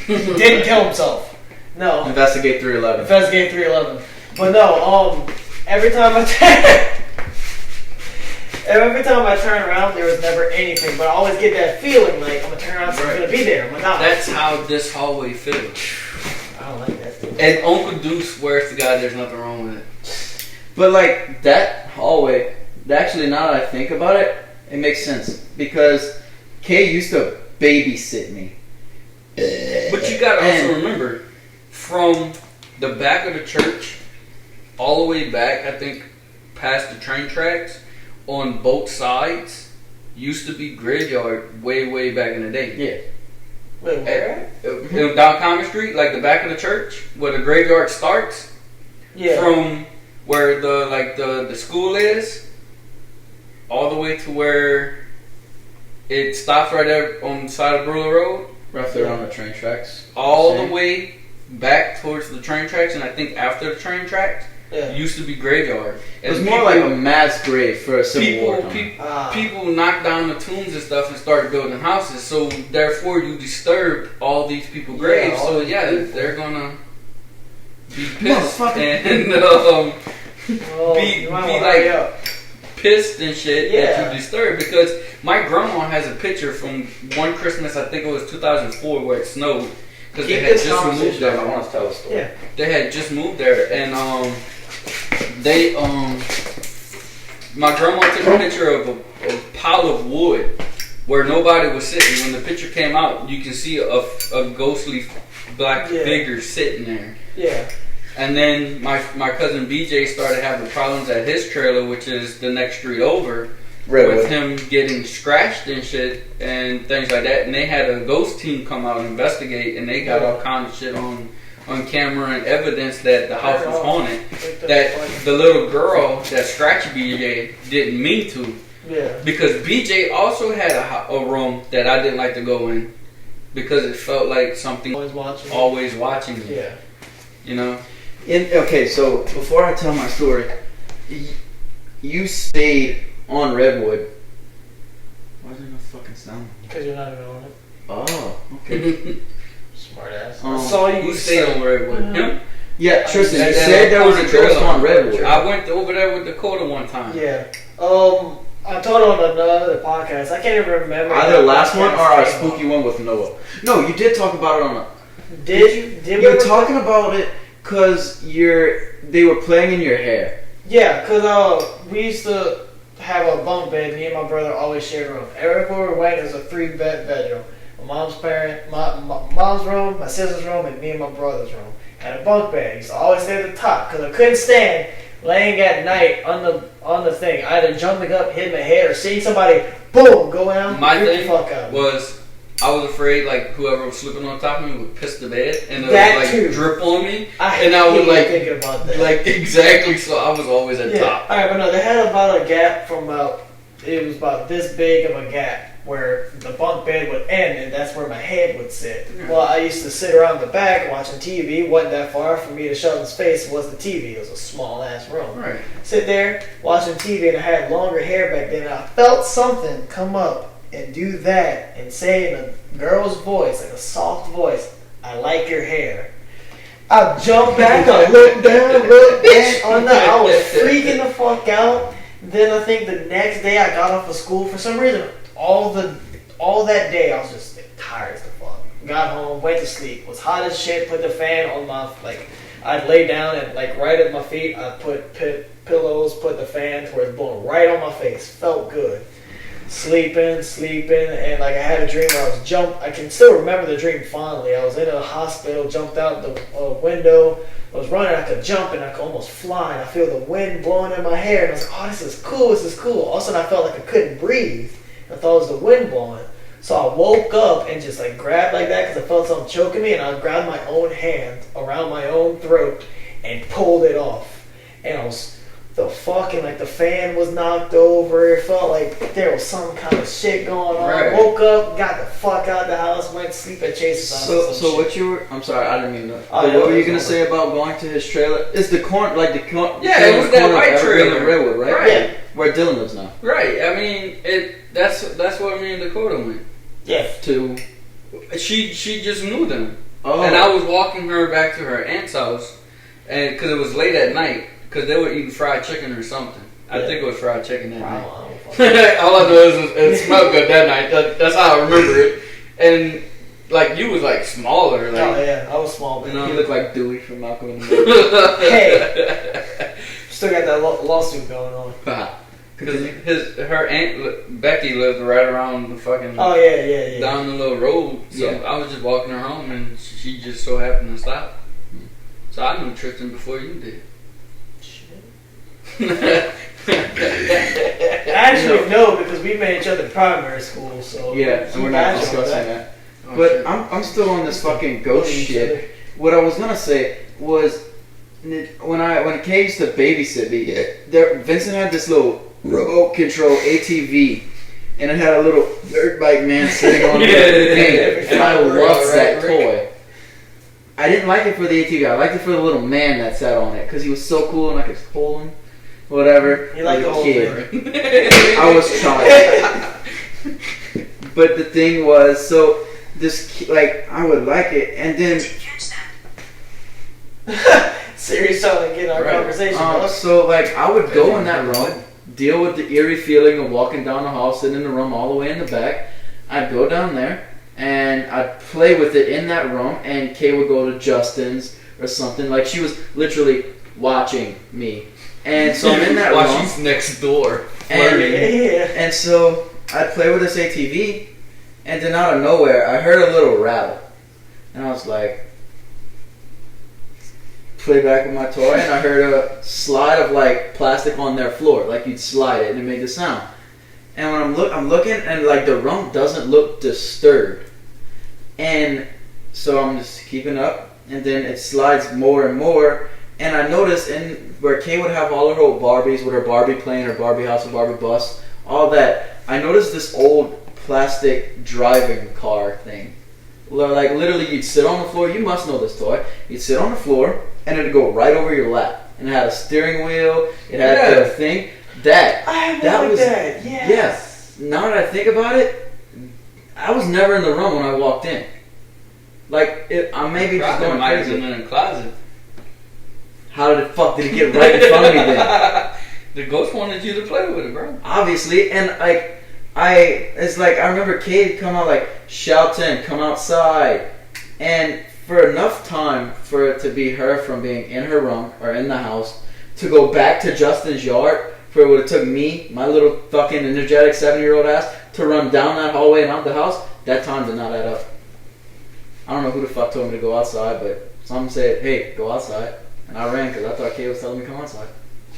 He didn't kill himself. No. Investigate 311. Investigate 311. But no, every time I turn around, there was never anything. But I always get that feeling like I'm gonna turn around, someone's gonna be there. I'm like, nah. That's how this hallway feels. I don't like that feeling. And Uncle Duke swears to God there's nothing wrong with it. But that hallway, actually now that I think about it, it makes sense. Because Kay used to babysit me. But you gotta also remember, from the back of the church, all the way back, I think, past the train tracks, on both sides, used to be graveyard way, way back in the day. Yeah. Wait, where? Down Common Street, like the back of the church, where the graveyard starts. Yeah. From where the school is, all the way to where it stops right there on the side of Brewer Road. Roughly around the train tracks. All the way back towards the train tracks, and I think after the train tracks, Yeah. used to be graveyard. It was more like a mass grave for a Civil War time. People knocked down the tombs and stuff and started building houses, so therefore you disturbed all these people's graves. all So these yeah, people. they're gonna be pissed and Oh, be you might be wanna like hurry up. pissed and shit Yeah. that you disturbed, because my grandma has a picture from one Christmas, I think it was 2004, where it snowed, because they Keep had this just moved conversation there. I want to tell a story. Yeah. They had just moved there, and they my grandma took a picture of a pile of wood where nobody was sitting. When the picture came out, you can see a ghostly black figure sitting there. Yeah. And then my cousin BJ started having problems at his trailer, which is the next street over, with him getting scratched and shit and things like that. And they had a ghost team come out and investigate, and they got all kinds of shit on camera and evidence that the house was haunted. That the little girl that scratched BJ didn't mean to. Yeah. Because BJ also had a room that I didn't like to go in, because it felt like something always watching me. Yeah. You know? Okay, so before I tell my story, you stayed on Redwood. Why is there no fucking sound? Because you're not even on it. Oh, okay. Smart ass. I saw you. Who stayed on Redwood? Him? Yeah, Tristan, you And said there was a ghost on Redwood. I went over there with Dakota one time. Yeah. I told on another podcast. I can't even remember. Either last one or our spooky one with Noah. No, you did talk about it on a... Did you? You were talking about it because they were playing in your hair. Yeah, because we used to have a bunk bed. Me and my brother always shared a room. Everywhere we went, it was a 3-bed bedroom. My mom's room, my sister's room, and me and my brother's room. And a bunk bed. I used to always stay at the top because I couldn't stand laying at night on the thing, either jumping up, hitting my head, or seeing somebody boom go down. My freak thing the fuck out. was, I was afraid like whoever was sleeping on top of me would piss the bed and it That would like too. drip on me, I and I would hate like thinking about that. like exactly. So I was always at top. Alright, but no, they had about a gap from it was about this big of a gap where the bunk bed would end, and that's where my head would sit. Yeah. Well, I used to sit around the back watching TV. Wasn't that far for me to shove in space. It was the TV. It was a small ass room. Right. Sit there watching TV, and I had longer hair back then. And I felt something come up and do that and say in a girl's voice, like a soft voice, "I like your hair." I jumped back, I looked down, I was freaking the fuck out. Then I think the next day I got off of school for some reason. All that day I was just tired as the fuck. Got home, went to sleep, was hot as shit. Put the fan on my I'd lay down and right at my feet I put pillows, put the fan to where it's blowing right on my face. Felt good. Sleeping, and I had a dream where I can still remember the dream fondly. I was in a hospital, jumped out the window. I was running, I could jump and I could almost fly, and I feel the wind blowing in my hair, and I was like, oh, this is cool. All of a sudden I felt like I couldn't breathe. I thought it was the wind blowing. So I woke up and just grabbed like that because I felt something choking me, and I grabbed my own hand around my own throat and pulled it off. And I was the fan was knocked over. It felt like there was some kind of shit going on. Right. Woke up, got the fuck out of the house, went to sleep at Chase's house. So what you were? I'm sorry, I didn't mean to. Oh, what were you gonna say about going to his trailer? It's the corner, Yeah, it was that white trailer. Redwood, right? Right. Yeah. Where Dylan lives now. Right. I mean, that's where me and Dakota went. Yeah. She just knew them. Oh. And I was walking her back to her aunt's house, and because it was late at night, because they were eating fried chicken or something. I think it was fried chicken that night. All I know is it smelled good that night. That's how I remember it. And you was smaller. Oh yeah, I was small. You know? He looked like Dewey from Malcolm in the Middle. Hey, still got that lawsuit going on. Because her aunt Becky lived right around the fucking Yeah. down the little road. So I was just walking her home, and she just so happened to stop. So I knew Tristan before you did. Actually, no, because we met each other in primary school. So Yeah, and we're not discussing that. But I'm still on this fucking ghost shit. What I was gonna say was when Kay used to babysit me, Vincent had this little remote control ATV, and it had a little dirt bike man sitting on the thing, and I loved that toy. I didn't like it for the ATV. I liked it for the little man that sat on it because he was so cool and I could hold him. Whatever. You like the whole thing. I was child. But the thing was, so this I would like it, and then Siri's trying to get our conversation. So I would go in that room, deal with the eerie feeling of walking down the hall, sitting in the room all the way in the back. I'd go down there and I'd play with it in that room, and Kay would go to Justin's or something. Like she was literally watching me, and so I'm in that room. She's next door. And so I'd play with this ATV, and then out of nowhere I heard a little rattle, and I was like, play back with my toy, and I heard a slide of plastic on their floor, like you'd slide it and it made the sound. And when I'm looking, and the room doesn't look disturbed, and so I'm just keeping up, and then it slides more and more, and I noticed where Kay would have all her old Barbies with her Barbie plane, her Barbie house, her Barbie bus, all that. I noticed this old plastic driving car thing. Literally, you'd sit on the floor. You must know this toy. You'd sit on the floor, and it'd go right over your lap. And it had a steering wheel. It had the thing. That was that. Yes. Yeah. Now that I think about it, I was never in the room when I walked in. I'm maybe just going crazy. In the closet. How did it get right in front of me then? The ghost wanted you to play with it, bro. Obviously, and I remember Kay come out shouting, come outside, and for enough time for it to be her from being in her room or in the house to go back to Justin's yard, for it would have took me, my little fucking energetic 7-year-old ass, to run down that hallway and out the house. That time did not add up. I don't know who the fuck told me to go outside, but someone said, hey, go outside. And I ran because I thought Kay was telling me to come outside.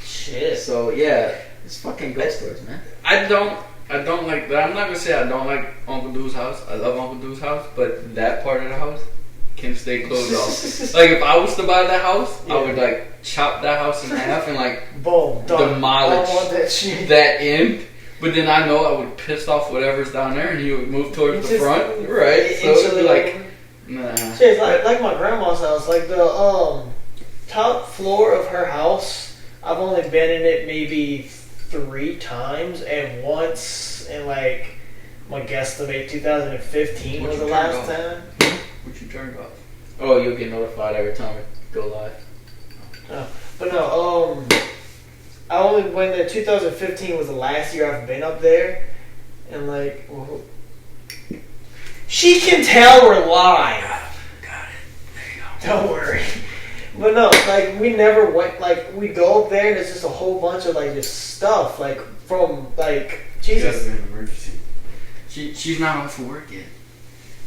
Shit. So yeah, it's fucking ghost stories, man. I don't like that. I'm not gonna say I don't like Uncle Dew's house. I love Uncle Dew's house, but that part of the house can stay closed off. If I was to buy that house, I would chop that house in half and boom, demolish that end. But then I know I would piss off whatever's down there, and he would move towards the front. Right. So it would be nah. Shit, like my grandma's house, the top floor of her house. I've only been in it maybe 3 times, and once in my guesstimate 2015 was the last time. What you turned off? Oh, you'll get notified every time we go live. But no, I only went there. 2015 was the last year I've been up there, and she can tell we're live. Got it. There you go. Don't worry. But no, we never went, we go up there and it's just a whole bunch of, just stuff, from, Jesus. It's gotta be an emergency. She's not off for work yet.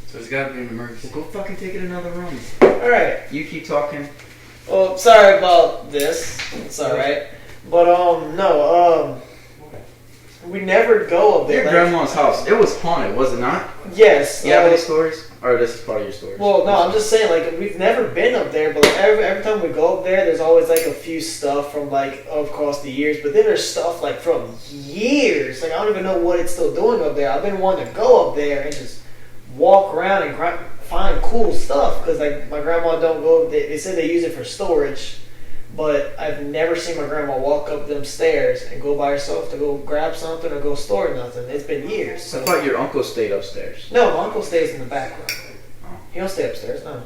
So it's gotta be an emergency. Well, go fucking take it in another room. Alright. You keep talking. Well, sorry about this. It's alright. But, no, we never go up there. Your grandma's house, it was haunted, was it not? Yes. You have any stories? Or this is part of your stories? Well, no, I'm just saying, we've never been up there, but every time we go up there, there's always a few stuff from across the years. But then there's stuff from years. I don't even know what it's still doing up there. I've been wanting to go up there and just walk around and find cool stuff because my grandma don't go. They said they use it for storage, but I've never seen my grandma walk up them stairs and go by herself to go grab something or go store nothing. It's been years. So. I thought your uncle stayed upstairs. No, my uncle stays in the back room. He don't stay upstairs, no.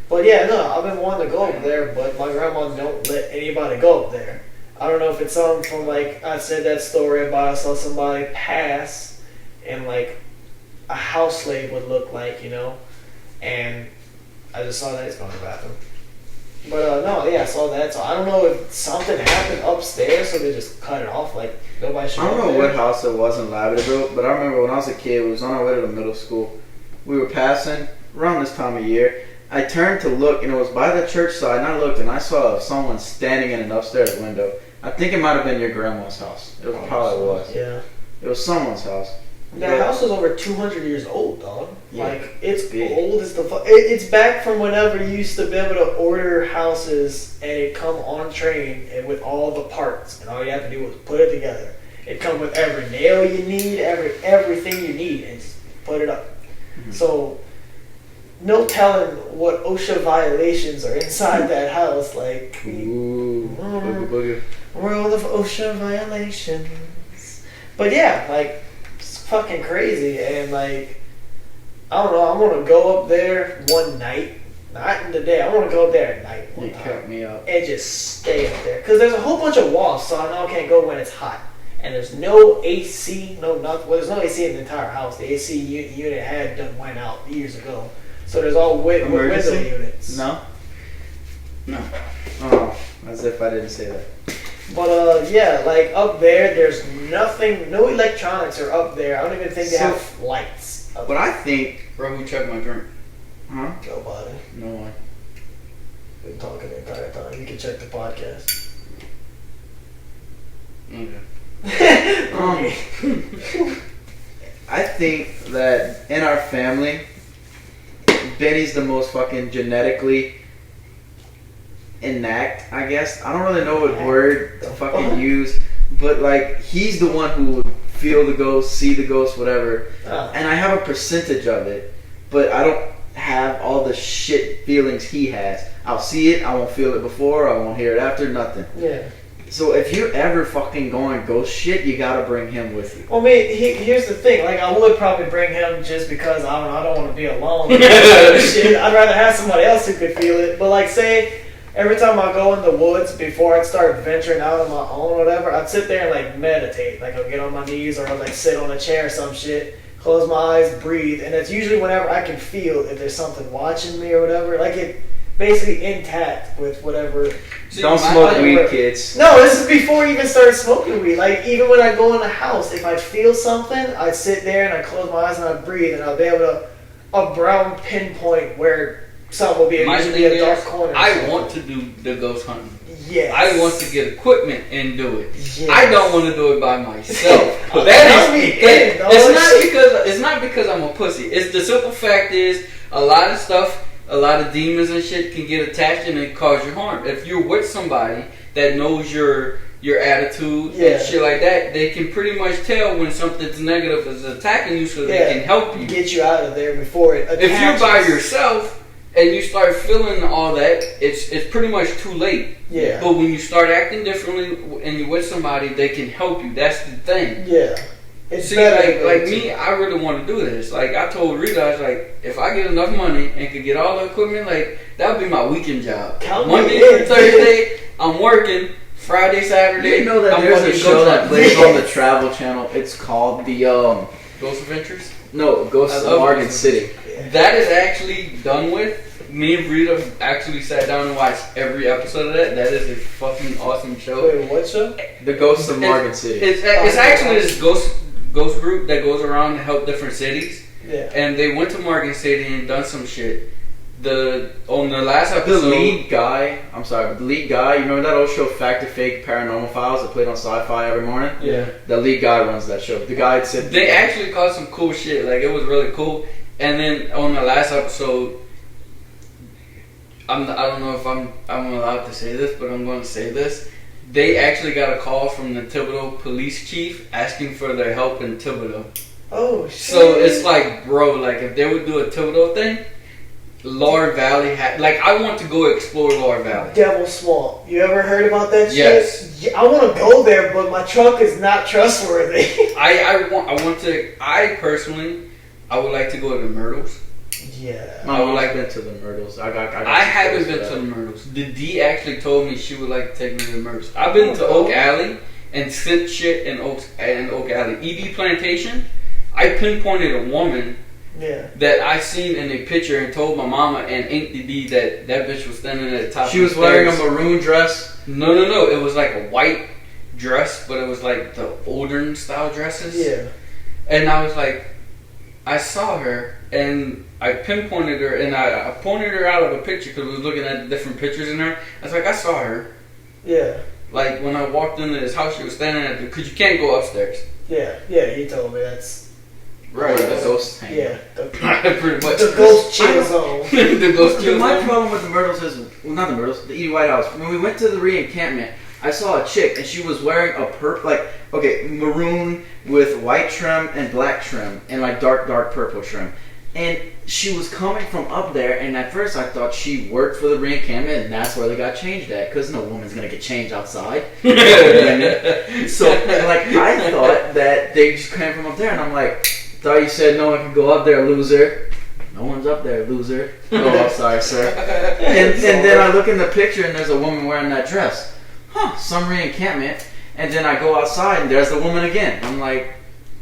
But yeah, no, I've been wanting to go up there, but my grandma don't let anybody go up there. I don't know if it's something from I said that story about I saw somebody pass and a house slave would look like, and I just saw that he's going to the bathroom. But no, yeah, I saw that. So I don't know if something happened upstairs, so they just cut it off. Nobody should. I don't know what house it was in Livid, but I remember when I was a kid, we was on our way to the middle school. We were passing around this time of year. I turned to look, and it was by the church side, and I looked, and I saw someone standing in an upstairs window. I think it might have been your grandma's house. It probably was. Yeah. It was someone's house. That house is over 200 years old, dog. Yeah, like, it's big. old as the fuck. It's back from whenever you used to be able to order houses and it come on train and with all the parts, and all you have to do was put it together. It come with every nail you need, everything you need, and just put it up. Mm-hmm. So, no telling what OSHA violations are inside that house. Like, world of OSHA violations. But yeah, like, fucking crazy, and like, I don't know, I want to go up there one night, not in the day, I want to go up there at night one time, cut me up, and just stay up there, because there's a whole bunch of walls, so I know I can't go when it's hot, and there's no AC, no nothing, well, there's no AC in the entire house, the AC unit went out years ago, so there's all window units. No? Oh, as if I didn't say that. But yeah, like up there, there's nothing, no electronics are up there. I don't even think they have lights. But I think, bro, who checked my drink? Huh? Nobody. No one. Been talking the entire time. You can check the podcast. Okay. I think that in our family, Benny's the most fucking genetically enact, I guess. I don't really know what word to fucking use, but like, he's the one who would feel the ghost, see the ghost, whatever. And I have a percentage of it, but I don't have all the shit feelings he has. I'll see it, I won't feel it before, I won't hear it after, nothing. Yeah. So if you're ever fucking going ghost shit, you gotta bring him with you. Well, here's the thing. Like, I would probably bring him just because I don't want to be alone. Shit. I'd rather have somebody else who could feel it. But like, say, every time I go in the woods, before I'd start venturing out on my own or whatever, I'd sit there and like meditate. Like, I'll get on my knees or I'll like sit on a chair or some shit, close my eyes, breathe. And it's usually whenever I can feel if there's something watching me or whatever. Like, it basically intact with whatever. So don't smoke weed, kids. No, this is before I even started smoking weed. Like, even when I go in the house, if I feel something, I'd sit there and I'd close my eyes and I'd breathe and I'd be able to a brown pinpoint where something will be usually a dark corner. I want to do the ghost hunting. Yes. I want to get equipment and do it. Yes. I don't want to do it by myself. It's not because I'm a pussy. It's the simple fact is a lot of stuff, a lot of demons and shit can get attached and it cause you harm. If you're with somebody that knows your attitude and shit like that, they can pretty much tell when something's negative is attacking you, so they can help you. Get you out of there before it attaches. If you're by yourself and you start feeling all that, it's pretty much too late. Yeah. But when you start acting differently and you're with somebody, they can help you. That's the thing. Yeah. It's See, like me, I really want to do this. Like, I told Rita, I was like, if I get enough money and could get all the equipment, like, that would be my weekend job. Monday through Thursday, I'm working. Friday, Saturday. You know that there's a show that plays on the Travel Channel. It's called the Ghost Adventures? No, Ghosts of Morgan City. Yeah. That is actually done with. Me and Rita actually sat down and watched every episode of that. That is a fucking awesome show. Wait, what show? The Ghosts of Morgan City. It's actually this ghost group that goes around to help different cities. Yeah. And they went to Morgan City and done some shit. On the last episode, the lead guy, you remember that old show Fact or Fake Paranormal Files that played on Sci-Fi every morning? Yeah. The lead guy runs that show. The guy said they actually caught some cool shit. Like, it was really cool. And then on the last episode, I don't know if I'm allowed to say this, but I'm going to say this. They actually got a call from the Thibodeau police chief asking for their help in Thibodeau. Oh, shit. So it's like, bro, like, if they would do a Thibodeau thing, Lower Valley I want to go explore Lower Valley. Devil Swamp. You ever heard about that shit? Yes. Yeah, I want to go there, but my truck is not trustworthy. I personally would like to go to the Myrtles. Yeah. I would like been to the Myrtles. I haven't been to the Myrtles. The D actually told me she would like to take me to the Myrtles. I've been to Oak Alley and sent shit in Oak Alley. EB Plantation. I pinpointed a woman that I seen in a picture and told my mama and Aunt D that bitch was standing at the top. She was wearing a maroon dress? No. It was like a white dress, but it was like the older style dresses. Yeah. And I was like, I saw her and I pinpointed her and I pointed her out of a picture because we was looking at different pictures in her. I was like, I saw her. Yeah. Like, when I walked into this house, she was standing at because you can't go upstairs. Yeah, he told me that's Right. The ghost hang. Yeah. Pretty much. The ghost chill zone. The ghost chill My zone. problem with the Myrtles is, well, not the Myrtles, the Edie White House. When we went to the re-encampment, I saw a chick and she was wearing a maroon with white trim and black trim and like dark purple trim. And she was coming from up there, and at first I thought she worked for the re-encampment, and that's where they got changed at, because no woman's gonna get changed outside. So, like, I thought that they just came from up there, and I'm like, thought you said no one can go up there, loser. No one's up there, loser. Oh, I'm sorry, sir. And then I look in the picture, and there's a woman wearing that dress. Some re-encampment. And then I go outside, and there's the woman again. I'm like,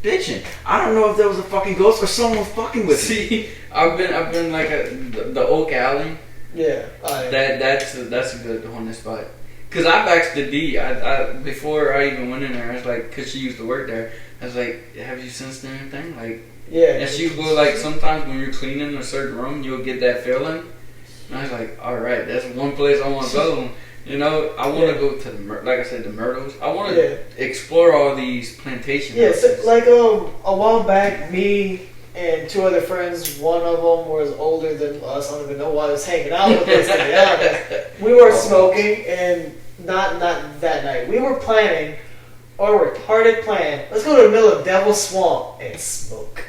bitching. I don't know if there was a fucking ghost or someone fucking with me. See, I've been like the Oak Alley. Yeah. That's a good haunted spot. Cause I've asked the D. I before I even went in there, I was like, cause she used to work there. I was like, have you sensed anything? Like, yeah. and she would go like, sometimes when you're cleaning a certain room, you'll get that feeling. And I was like, all right, that's one place I want to go. You know, I want to go to like I said, the Myrtles. I want to explore all these plantations. Yeah, so, like a while back, me and two other friends, one of them was older than us. I don't even know why I was hanging out with us, to be honest. We were smoking, and not that night. We were planning, our retarded plan, let's go to the middle of Devil's Swamp and smoke.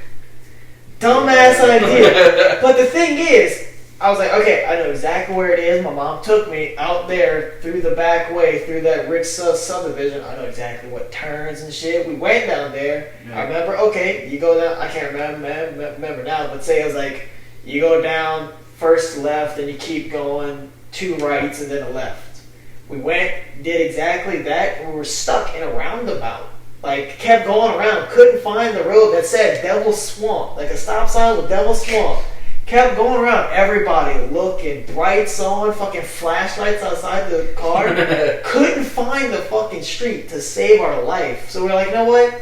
Dumbass idea. But the thing is, I was like, okay, I know exactly where it is. My mom took me out there through the back way, through that rich subdivision. I know exactly what turns and shit. We went down there. Yeah. I remember, okay, you go down. I can't remember now, but say it was like, you go down, first left, and you keep going, 2 rights, and then a left. We went, did exactly that, and we were stuck in a roundabout. Like, kept going around, couldn't find the road that said Devil's Swamp. Like a stop sign with Devil's Swamp. Kept going around, everybody looking, brights on, fucking flashlights outside the car. Couldn't find the fucking street to save our life. So we're like, you know what?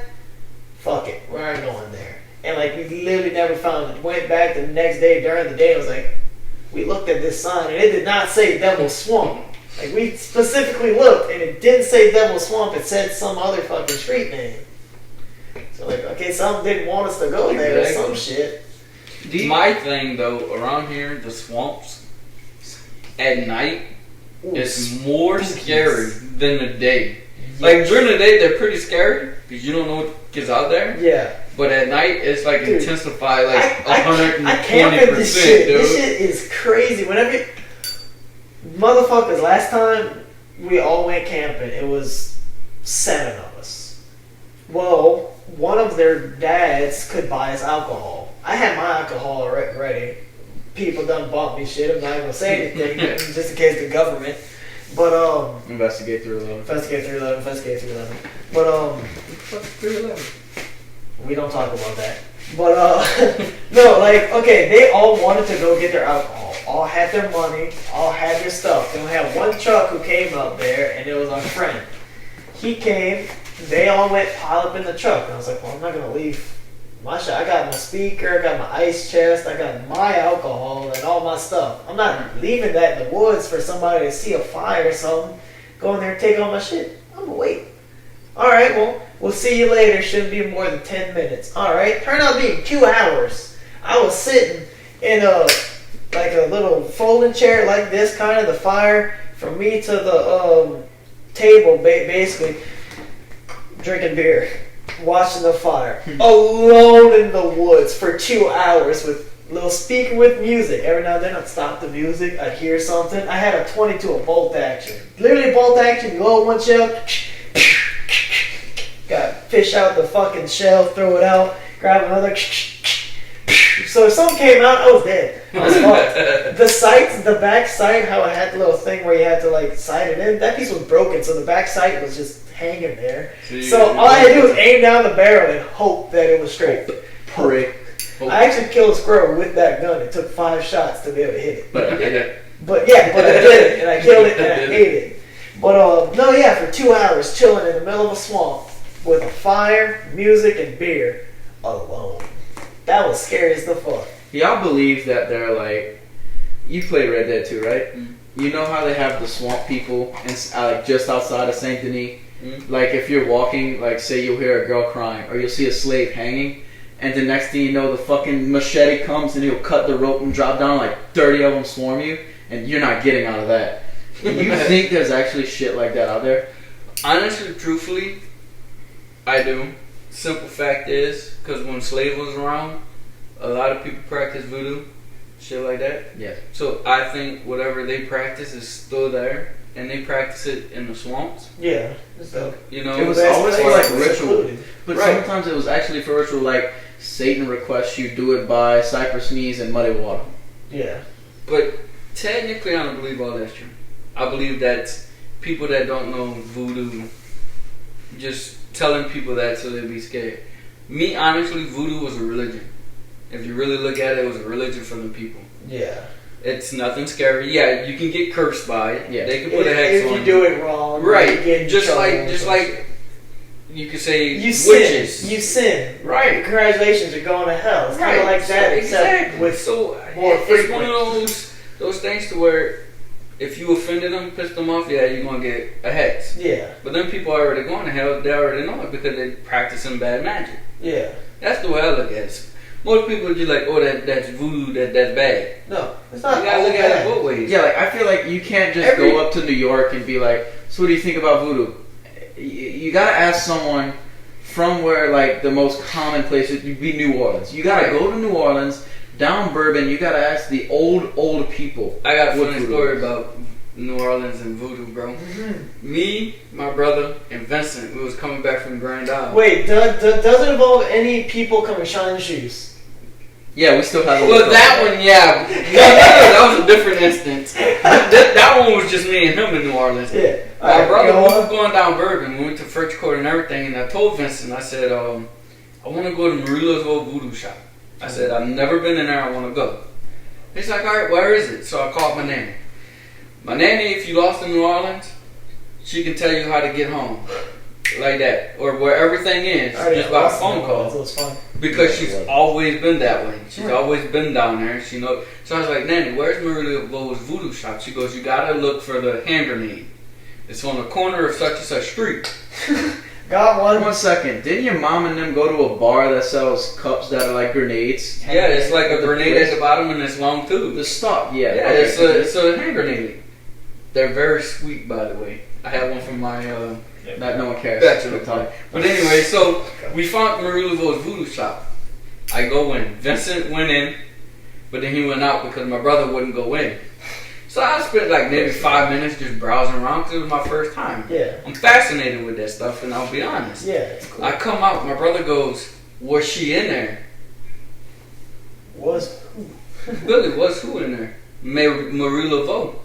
Fuck it, we're not going there. And like, we literally never found it. Went back the next day, during the day, and was like, we looked at this sign, and it did not say Devil's Swamp. Like, we specifically looked, and it didn't say Devil's Swamp, it said some other fucking street name. So like, okay, something didn't want us to go there or some shit. My thing though, around here, the swamps at night is more scary than the day. Like during the day, they're pretty scary because you don't know what gets out there. Yeah. But at night, it's like intensified, like 120%. I can't with this shit. Dude. This shit is crazy. Whenever motherfuckers, last time we all went camping, it was 7 of us. Well, one of their dads could buy us alcohol. I had my alcohol ready. People done bought me shit. I'm not gonna say anything just in case the government. But investigate 311. Investigate 311. But 311. We don't talk about that. But no, like okay, they all wanted to go get their alcohol. All had their money. All had their stuff. They only had one truck who came up there, and it was our friend. He came. They all went pile up in the truck, and I was like, well, I'm not gonna leave my shit. I got my speaker, I got my ice chest, I got my alcohol and all my stuff. I'm not leaving that in the woods for somebody to see a fire or something. Go in there and take all my shit. I'm gonna wait. Alright, well, we'll see you later. Shouldn't be more than 10 minutes. Alright, turned out being 2 hours. I was sitting in like a little folding chair like this, kind of the fire, from me to the table, basically, drinking beer. Watching the fire, alone in the woods for 2 hours with a little speaker with music. Every now and then I'd stop the music, I'd hear something. I had a 22, a bolt action. Literally bolt action, you load one shell, got fish out the fucking shell, throw it out, grab another. So if something came out, I was dead. I was fucked. The sights, the back sight, how I had the little thing where you had to like sight it in, that piece was broken, so the back sight was just hanging there. So all I had to do was aim down the barrel and hope that it was straight. Prick. I actually killed a squirrel with that gun. It took 5 shots to be able to hit it. But I did it. But I did it, and I killed it, and I ate it. But no, yeah, for 2 hours chilling in the middle of a swamp with a fire, music, and beer, alone. That was scary as the fuck. Y'all believe that they're like, you played Red Dead 2, right? Mm. You know how they have the swamp people like just outside of Saint Denis? Mm. Like if you're walking, like say you'll hear a girl crying or you'll see a slave hanging, and the next thing you know, the fucking machete comes and he'll cut the rope and drop down like 30 of them swarm you, and you're not getting out of that. You think there's actually shit like that out there? Honestly, truthfully, I do. Simple fact is, because when Slave was around, a lot of people practice voodoo, shit like that. Yeah. So I think whatever they practice is still there, and they practice it in the swamps. Yeah. So, you know, It was always for like ritual. But Right. sometimes it was actually for ritual, like Satan requests you do it by cypress knees and muddy water. Yeah. But technically, I don't believe all that's true. I believe that people that don't know voodoo just telling people that so they'd be scared. Me, honestly, voodoo was a religion. If you really look at it, it was a religion for the people. Yeah. It's nothing scary. Yeah, you can get cursed by it. Yeah. They can put a hex if on you do it wrong, Right. you get in Just trouble. like you could say you witches. sin. You sin. Right. Congratulations, you're going to hell. It's kind of like that, except exactly. with So more it's frequent. one of those things to where if you offended them, pissed them off, yeah, you're gonna get a hex. Yeah. But then people are already going to hell. They already know it because they're practicing bad magic. Yeah. That's the way I look at it. Most people are just like, oh, that's voodoo. That's bad. No, it's not. You gotta all look at it bad. both ways. Yeah, like I feel like you can't just go up to New York and be like, "So what do you think about voodoo?" You gotta ask someone from where like the most common place would be New Orleans. You gotta go to New Orleans, down Bourbon. You gotta ask the old people. I got a what funny voodoo story is. about New Orleans and voodoo, bro. Mm-hmm. Me, my brother, and Vincent, we was coming back from Grand Isle. Wait, does it involve any people coming shining shoes? Yeah, we still have. Well, that one, yeah. No, that was a different instance. That one was just me and him in New Orleans. Yeah. My Alright, brother, go we on. was going down Bourbon. We went to French Court and everything, and I told Vincent, I said, I want to go to Marilla's old voodoo shop. I said, I've never been in there, I want to go. He's like, alright, where is it? So I called my nanny. My nanny, if you lost in New Orleans, she can tell you how to get home. Like that. Or where everything is, I already just by a lost phone in call. So it's fun. Because she's always been that way. She's Right. always been down there. She knows. So I was like, Nanny, where's Marilla Lowe's voodoo shop? She goes, you gotta look for the hand grenade. It's on the corner of such and such street. Got one. 1 second. Didn't your mom and them go to a bar that sells cups that are like grenades? Yeah, it's like a The grenade twist. at the bottom and it's long too. The stop, yeah. Yeah, okay. it's a hand grenade. They're very sweet, by the way. I have one from my That no one cares. bachelor party. But anyway, so we found Marilla Lowe's voodoo shop. I go in. Vincent went in, but then he went out because my brother wouldn't go in. So I spent like maybe 5 minutes just browsing around because it was my first time. Yeah. I'm fascinated with that stuff, and I'll be honest. Yeah, it's cool. I come out, my brother goes, was she in there? Was Billy, was who in there? Marie Laveau.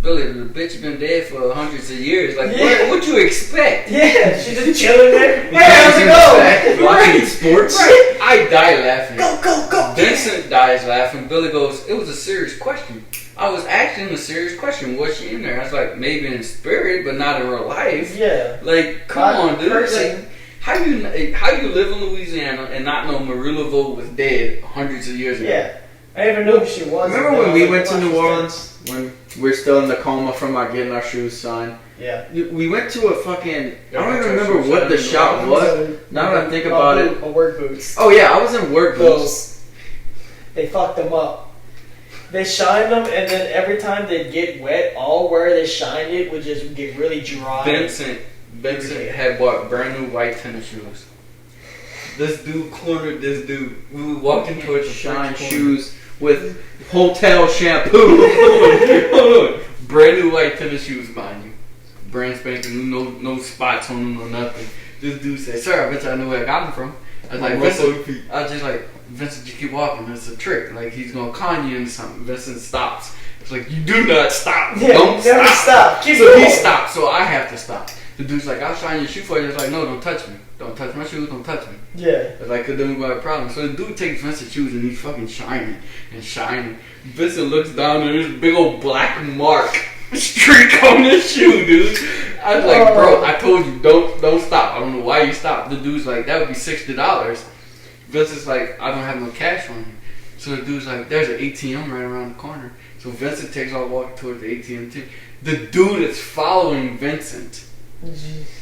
Billy, the bitch been dead for hundreds of years. Like, Yeah. what you expect? yeah, she's just chilling there. Hey, Yeah, how's it in the back, going? watching Right. sports. Right. I die laughing. Go. Vincent dies laughing. Billy goes, it was a serious question. I was asking him a serious question. Was she in there? I was like, maybe in spirit, but not in real life. Yeah. Like, come on, dude. Person. Like, how you live in Louisiana and not know Marie Laveau was dead hundreds of years ago? Yeah. I even knew who she was. Remember when we went to New Orleans? When we're still in the coma from not getting our shoes signed? Yeah. We went to a fucking... I Yeah, don't even our remember shoes what signed the in New shop Orleans. was. Now that I think about it... My work boots. Oh yeah, I was in work boots. Those. They fucked them up. They shined them, and then every time they'd get wet, all where they shined it would just get really dry. Vincent had bought brand new white tennis shoes. This dude cornered this dude. We were walking towards the Shine French corner. shoes with hotel shampoo. Hold on. Brand new white tennis shoes, mind you. Brand spanking new, no spots on them or nothing. This dude said, "Sir, I bet I know where I got them from." I was like, Vincent, I was just like, Vincent, just keep walking. It's a trick. Like, he's going to con you into something. Vincent stops. It's like, you do not stop. Yeah, Don't never stop. stop. Keep So going. he stopped, so I have to stop. The dude's like, I'll shine your shoe for you. It's like, no, don't touch me. Don't touch my shoes. Don't touch me. Yeah. It's like, cause then we got a problem. So the dude takes Vincent's shoes and he's fucking shining and shining. Vincent looks down and there's a big old black mark streak on his shoe, dude. I was like, bro, I told you, don't stop. I don't know why you stopped. The dude's like, that would be $60. Vincent's like, I don't have no cash on me. So the dude's like, there's an ATM right around the corner. So Vincent takes off walking towards the ATM too. The dude is following Vincent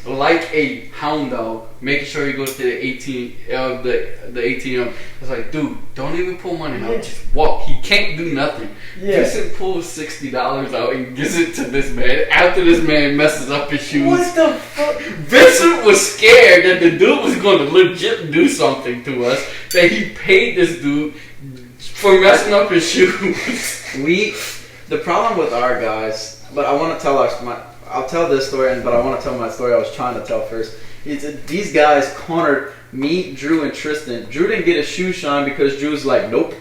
like a hound dog, making sure he goes to the the ATM. It's like, dude, don't even pull money out. Just walk. He can't do nothing. Yeah. Vincent pulls $60 out and gives it to this man. After this man messes up his shoes. What the fuck? Vincent was scared that the dude was going to legit do something to us. That he paid this dude for messing up his shoes. The problem with our guys, but I want to tell I'll tell this story, but I want to tell my story I was trying to tell first. These guys cornered me, Drew, and Tristan. Drew didn't get his shoe shine because Drew's like, nope.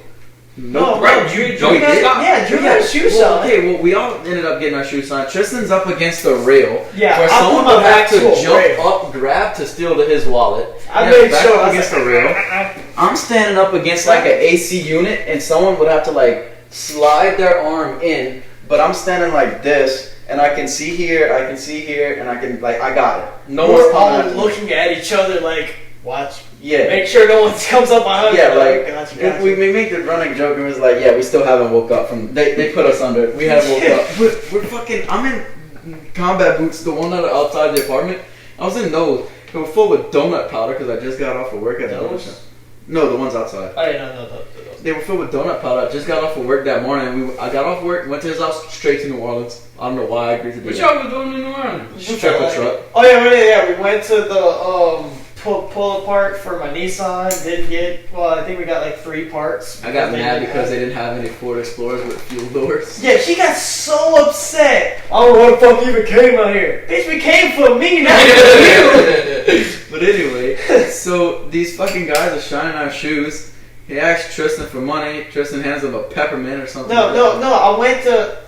No, right. Drew got his shoe shine. Okay, well, we all ended up getting our shoe shine. Tristan's up against the rail. Yeah, where I someone put my would have back to to a jump rail. up, grab to steal his wallet. I made back sure up I against was the rail. I'm standing up against like an AC unit, and someone would have to like slide their arm in, but I'm standing like this. And I can see here, and I can, like, I got it. No one's We're all coming after me. looking at each other like, watch. Yeah. Make sure no one comes up behind Yeah, you. like, Gotcha. we make the running joke and it was like, yeah, we still haven't woke up from, they put us under. We haven't woke up. We're fucking, I'm in combat boots, the one that are outside the apartment. I was in those. They were full with donut powder because I just got off of work at the donut shop. No, the ones outside. I didn't know those. They were filled with donut powder. I just got off of work that morning. I got off work, went to his house, straight to New Orleans. I don't know why I agreed to do What that. y'all was doing in New Orleans? Strip a truck. Oh yeah. We went to the pull apart for my Nissan. Didn't get. Well, I think we got like 3 parts. I got mad because they didn't have any Ford Explorers with fuel doors. Yeah, she got so upset. I don't know what the fuck even came out here. Bitch, we came for me, not for you. But anyway, so these fucking guys are shining our shoes. He asks Tristan for money. Tristan hands him a peppermint or something. No.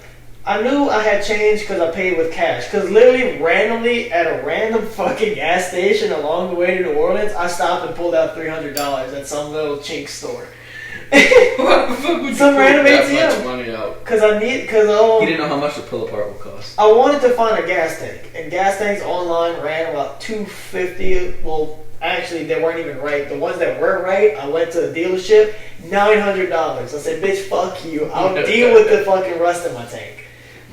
I knew I had change because I paid with cash. Because literally, randomly, at a random fucking gas station along the way to New Orleans, I stopped and pulled out $300 at some little chink store. What the fuck would you Some pull random that ATM. much money out? Because He didn't know how much the pull apart would cost. I wanted to find a gas tank, and gas tanks online ran about $250. Well, actually, they weren't even right. The ones that were right, I went to the dealership, $900. I said, "Bitch, fuck you. I'll deal with the fucking rust in my tank."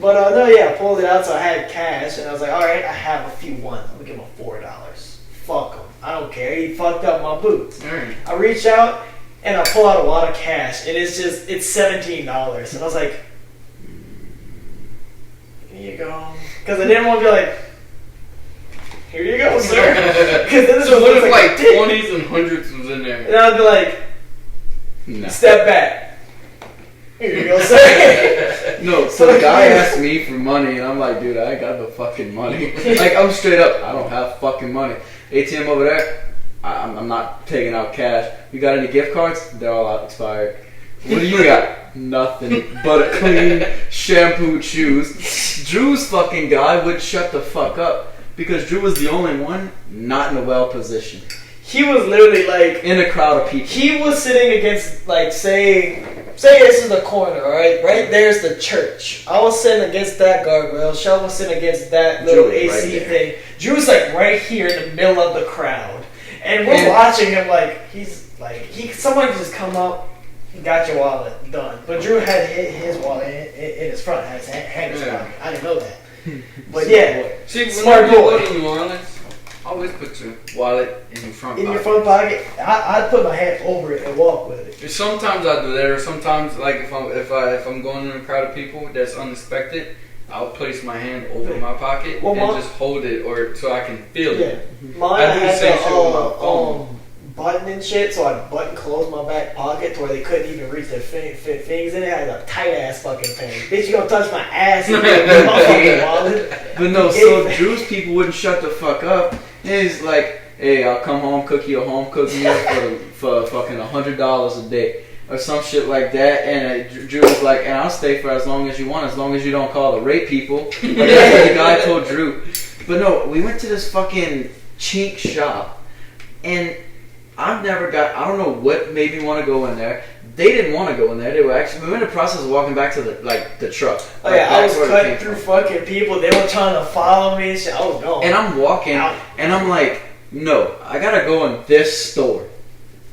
But I pulled it out, so I had cash, and I was like, "All right, I have a few ones. I'm gonna give him $4. Fuck him. I don't care. He fucked up my boots." Right. I reach out and I pull out a lot of cash, and it's $17, and I was like, "Here you go," because I didn't want to be like, "Here you go, sir." Because then So what if like 20s and 100s was in there? and I'd be like, No. "Step back. Here you go, sir." No, so the guy asked me for money, and I'm like, dude, I ain't got no fucking money. Like, I'm straight up, I don't have fucking money. ATM over there, I'm not taking out cash. You got any gift cards? They're all out expired. What do you got? Nothing but a clean, shampooed shoes. Drew's fucking guy would shut the fuck up because Drew was the only one not in a well position. He was literally like, In a crowd of people. he was sitting against, like, say this is the corner, alright? Right there's the church. I was sitting against that guardrail. Sean was sitting against that little Drew was AC right thing. Drew was like right here in the middle of the crowd. And we're watching him like, someone just come up, got your wallet, done. But Drew had his wallet in his front, had his hand in his pocket. I didn't know that. But yeah, See, smart whenever you boy. go to New Orleans, always put your wallet in your front In pocket. your front pocket, I'd put my hand over it and walk with it. Sometimes I do that, or sometimes like if I'm going in a crowd of people that's unexpected, I'll place my hand over my pocket and just hold it, or so I can feel it. Mine I do the had same shit with my phone. button and shit, so I button closed my back pocket to where they couldn't even reach their fingers in it. I had a tight ass fucking thing. Bitch, you gonna touch my ass? You gonna my fucking wallet? But no, so Drew's people wouldn't shut the fuck up. And he's like, hey, I'll come home, cook you a home cooked meal for fucking $100 a day. Or some shit like that. And Drew was like, and I'll stay for as long as you want, as long as you don't call the rape people. Like that's what the guy told Drew. But no, we went to this fucking chink shop. And I don't know what made me want to go in there. They didn't want to go in there. We were in the process of walking back to the truck. Oh yeah, I was cutting through fucking people. They were trying to follow me and shit. I was going. And I'm walking, and I'm like, no, I gotta go in this store.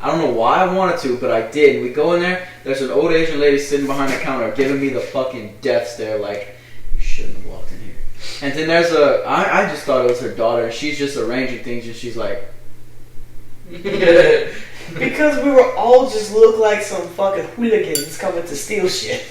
I don't know why I wanted to, but I did. We go in there, there's an old Asian lady sitting behind the counter giving me the fucking death stare like, you shouldn't have walked in here. And then there's I just thought it was her daughter, and she's just arranging things, and she's like, because we were all just look like some fucking hooligans coming to steal shit.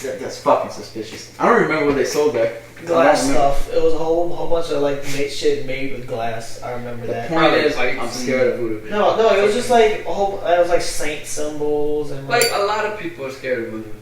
that's fucking suspicious. I don't remember what they sold there. Glass stuff. It was a whole bunch of like shit made with glass. I remember that. The point is, I'm scared of voodoo. No, it was just like a whole. It was like saint symbols and like a lot of people are scared of voodoo.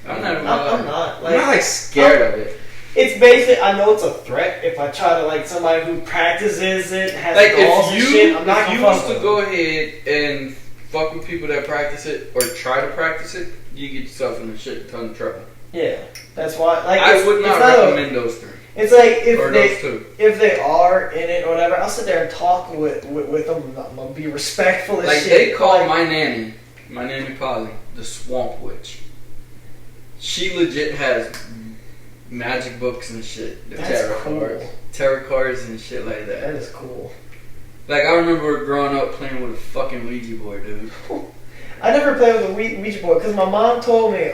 I'm not. I'm not. I'm not like scared of it. It's basically, I know it's a threat if I try to, like, somebody who practices it, has like dolls and shit, I'm not if gonna you was fuck to with go ahead and fuck with people that practice it or try to practice it, you get yourself in a shit ton of trouble. Yeah, that's why, like, I would not recommend those three. It's like, if they are in it or whatever, I'll sit there and talk with them, I'm gonna be respectful as like shit. They call my nanny Polly, the Swamp Witch. She legit has magic books and shit. Tarot cards and shit like that. That is cool. Like, I remember growing up playing with a fucking Ouija board, dude. I never played with a Ouija board because my mom told me,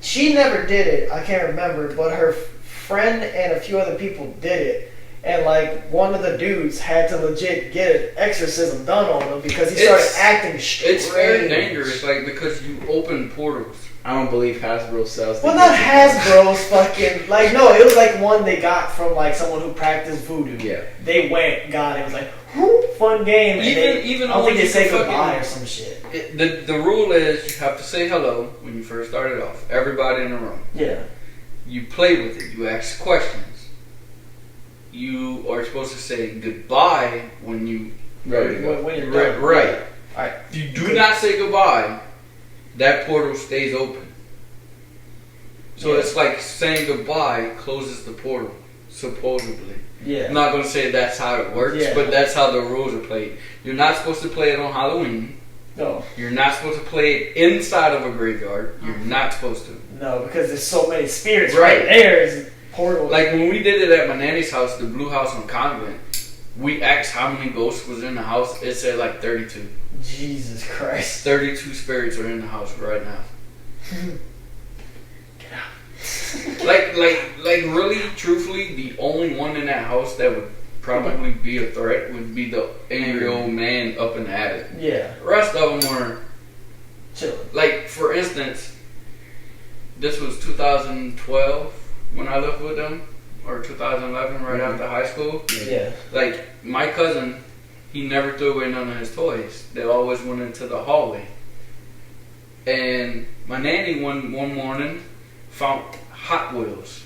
she never did it, I can't remember, but her friend and a few other people did it. And, like, one of the dudes had to legit get an exorcism done on him because he started acting strange. It's very dangerous, like, because you open portals. I don't believe Hasbro sells. Well, not Hasbro's fucking, like, no, it was like one they got from, like, someone who practiced voodoo. Yeah. They went, got it, it was like, whoo, fun game. Even I don't think they say fucking, goodbye or some shit. The rule is you have to say hello when you first started off. Everybody in the room. Yeah. You play with it. You ask questions. You are supposed to say goodbye when you when you're done. Right. Alright. If you do not say goodbye, that portal stays open. So it's like saying goodbye closes the portal, supposedly. Yeah. I'm not going to say that's how it works, but that's how the rules are played. You're not supposed to play it on Halloween. No. You're not supposed to play it inside of a graveyard. You're not supposed to. No, because there's so many spirits right there. Is portal. Like when we did it at my nanny's house, the blue house on Convent, we asked how many ghosts was in the house. It said like 32. Jesus Christ. 32 spirits are in the house right now. Get out. like really, truthfully, the only one in that house that would probably be a threat would be the angry old man up in the attic. Yeah. The rest of them were chilling. Like, for instance, this was 2012 when I lived with them, or 2011 right after high school. Yeah. Like, my cousin, he never threw away none of his toys. They always went into the hallway. And my nanny one morning found Hot Wheels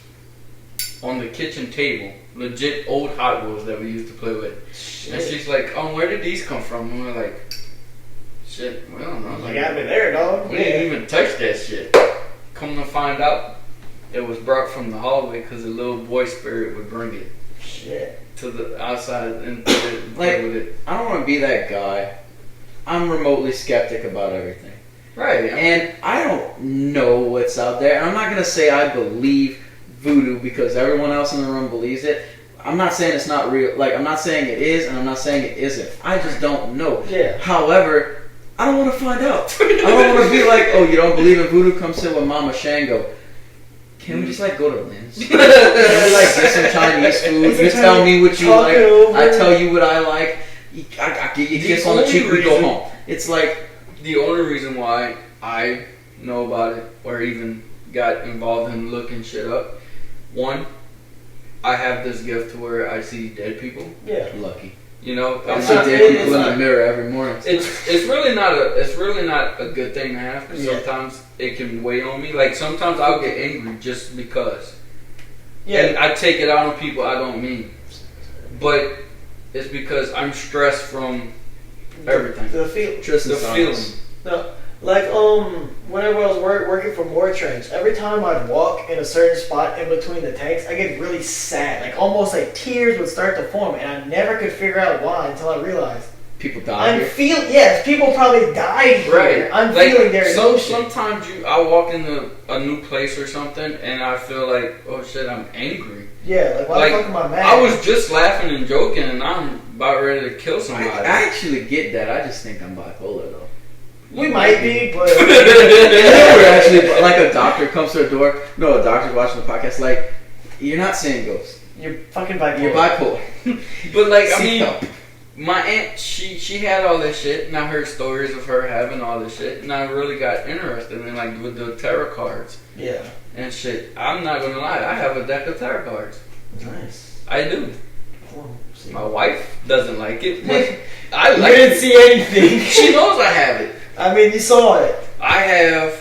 on the kitchen table. Legit old Hot Wheels that we used to play with. Shit. And she's like, where did these come from? And we're like, shit, we don't know. You got me there, dog. We didn't even touch that shit. Come to find out, it was brought from the hallway because a little boy spirit would bring it. Shit. To the outside and put it and play with it. I don't want to be that guy. I'm remotely skeptic about everything. Right. And I don't know what's out there. I'm not going to say I believe voodoo because everyone else in the room believes it. I'm not saying it's not real. Like, I'm not saying it is, and I'm not saying it isn't. I just don't know. Yeah. However, I don't want to find out. I don't want to be like, you don't believe in voodoo? Come sit with Mama Shango. Can we just like go to Lynn's? Can we like get some Chinese food? You tell me what you like. I tell you what I like. I give you a kiss on the cheek. We go home. It's like the only reason why I know about it or even got involved in looking shit up. One, I have this gift to where I see dead people. Yeah, lucky. You know, I see dead people in the mirror every morning. It's really not a good thing to have because sometimes it can weigh on me. Like sometimes I'll get angry just because. Yeah. And I take it out on people I don't mean. But it's because I'm stressed from everything. The feeling. The feeling. No. Like, whenever I was working for More Trench, every time I'd walk in a certain spot in between the tanks, I get really sad. Like, almost like tears would start to form, and I never could figure out why until I realized. People died here? Yes, people probably died here. Right. I'm feeling their emotion. Sometimes I walk into a new place or something, and I feel like, oh shit, I'm angry. Yeah, like, why the fuck am I mad? I was just laughing and joking, and I'm about ready to kill somebody. I actually get that. I just think I'm bipolar, though. We might be, but we're actually like a doctor comes to the door. No, a doctor's watching the podcast. Like, You're not saying ghost. You're fucking bipolar. You're bipolar. But like, I Seek mean, help. my aunt, she had all this shit, and I heard stories of her having all this shit, and I really got interested in like with the tarot cards. Yeah. And shit. I'm not gonna lie, I have a deck of tarot cards. Nice. I do. Oh, see. My wife doesn't like it, but I You like didn't it. see anything. She knows I have it. I mean, you saw it. I have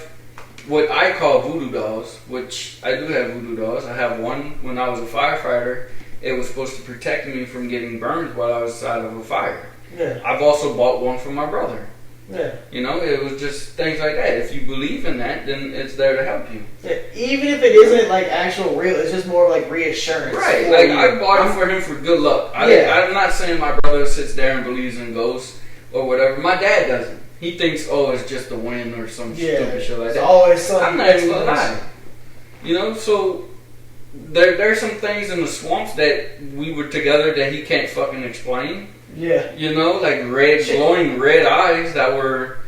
what I call voodoo dolls, which I do have voodoo dolls. I have one when I was a firefighter. It was supposed to protect me from getting burned while I was inside of a fire. Yeah. I've also bought one for my brother. Yeah. You know, it was just things like that. If you believe in that, then it's there to help you. Yeah. Even if it isn't like actual real, it's just more like reassurance. Right. for Like, you. I bought it for him for good luck. Yeah. I'm not saying my brother sits there and believes in ghosts or whatever. My dad doesn't. He thinks, oh, it's just the wind or some stupid shit like It's that. always something. I'm not even gonna lie. You know, so there's some things in the swamps that we were together that he can't fucking explain. Yeah. You know, like glowing red eyes that were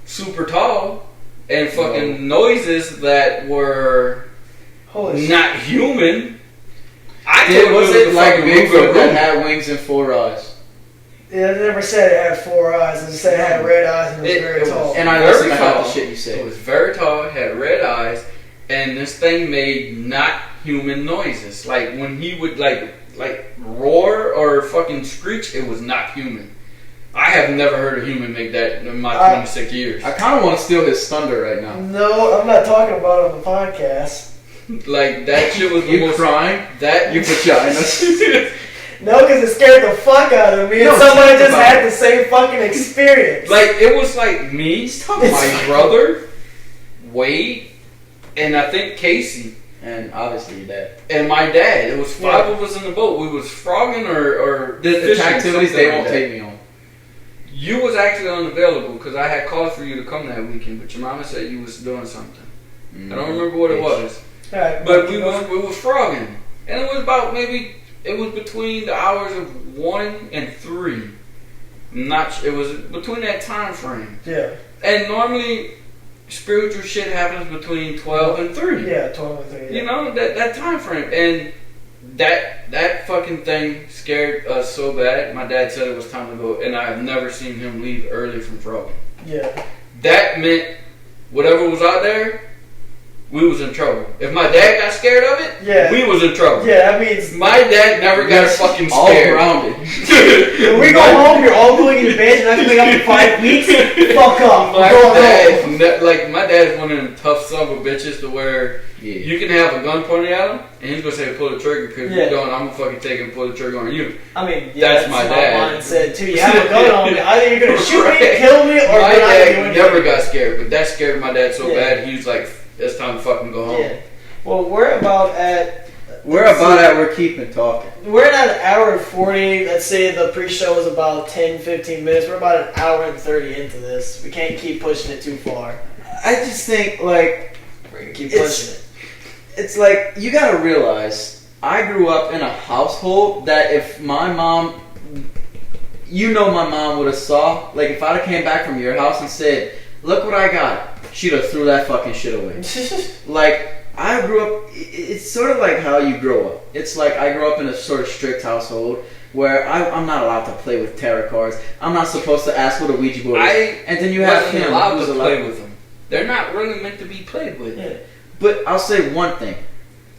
super tall and fucking noises that were Holy shit. not human. Was it like fucking Bigfoot Ruger that Room. had wings and 4 eyes? Yeah, they never said it had 4 eyes. It just said it had red eyes and it was very was- tall. And I Very listen to half tall. the shit you It say. was very tall, had red eyes, and this thing made not human noises. Like when he would like roar or fucking screech, it was not human. I have never heard a human make that in my 26 years. I kind of want to steal his thunder right now. No, I'm not talking about it on the podcast. Like that shit was the You most crying? that You vagina. No, because it scared the fuck out of me, and No, somebody talk just about had it. the same fucking experience. like it was like me, my brother, Wade, and I think Casey. And obviously your dad. And my dad. It was 5 of us in the boat. We was frogging or The fishing, activities something they like won't that. take me on. You was actually unavailable because I had called for you to come that weekend, but your mama said you was doing something. I don't remember what it was, Alright, but keep going. we was frogging, and it was about it was between the hours of 1 and 3. It was between that time frame, Yeah, and normally spiritual shit happens between 12 and 3. yeah, 12 and 3. Yeah. You know, that time frame. And that fucking thing scared us so bad. My dad said it was time to go, and I have never seen him leave early from frogging. Yeah. That meant whatever was out there, we was in trouble. If my dad got scared of it, Yeah. we was in trouble. Yeah, that means My dad never got fucking all scared. grounded. when we go home, you're all going in bed, you're not going to wake up in 5 weeks. Fuck off. My We're going home. dad, my dad's one of them tough son of a bitches to where Yeah. you can have a gun pointed at him, and he's gonna say pull the trigger because Yeah. you don't. I'm gonna fucking take and pull the trigger on you. I mean, yeah, That's my dad. mindset too. You have a gun on me. Either you're going to shoot me, Right. kill me, or My you're not dad doing never anything. got scared, but that scared my dad so Yeah. bad he was like, "It's time to fucking go home." Yeah. Well, we're about at. We're keeping talking. We're at an hour and 40. Let's say the pre-show was about 10, 15 minutes. We're about an hour and 30 into this. We can't keep pushing it too far. I just think, like, We're going to keep It's- pushing it. it's like, you gotta realize, I grew up in a household that if my mom, you know my mom would have saw, like if I'd have came back from your house and said, look what I got, she'd have threw that fucking shit away. Like, I grew up, it's sort of like how you grow up. It's like I grew up in a sort of strict household where I'm not allowed to play with tarot cards. I'm not supposed to ask what a Ouija board is. And then you have wasn't him allowed who's to allowed play with them. They're not really meant to be played with. Yeah. But I'll say one thing.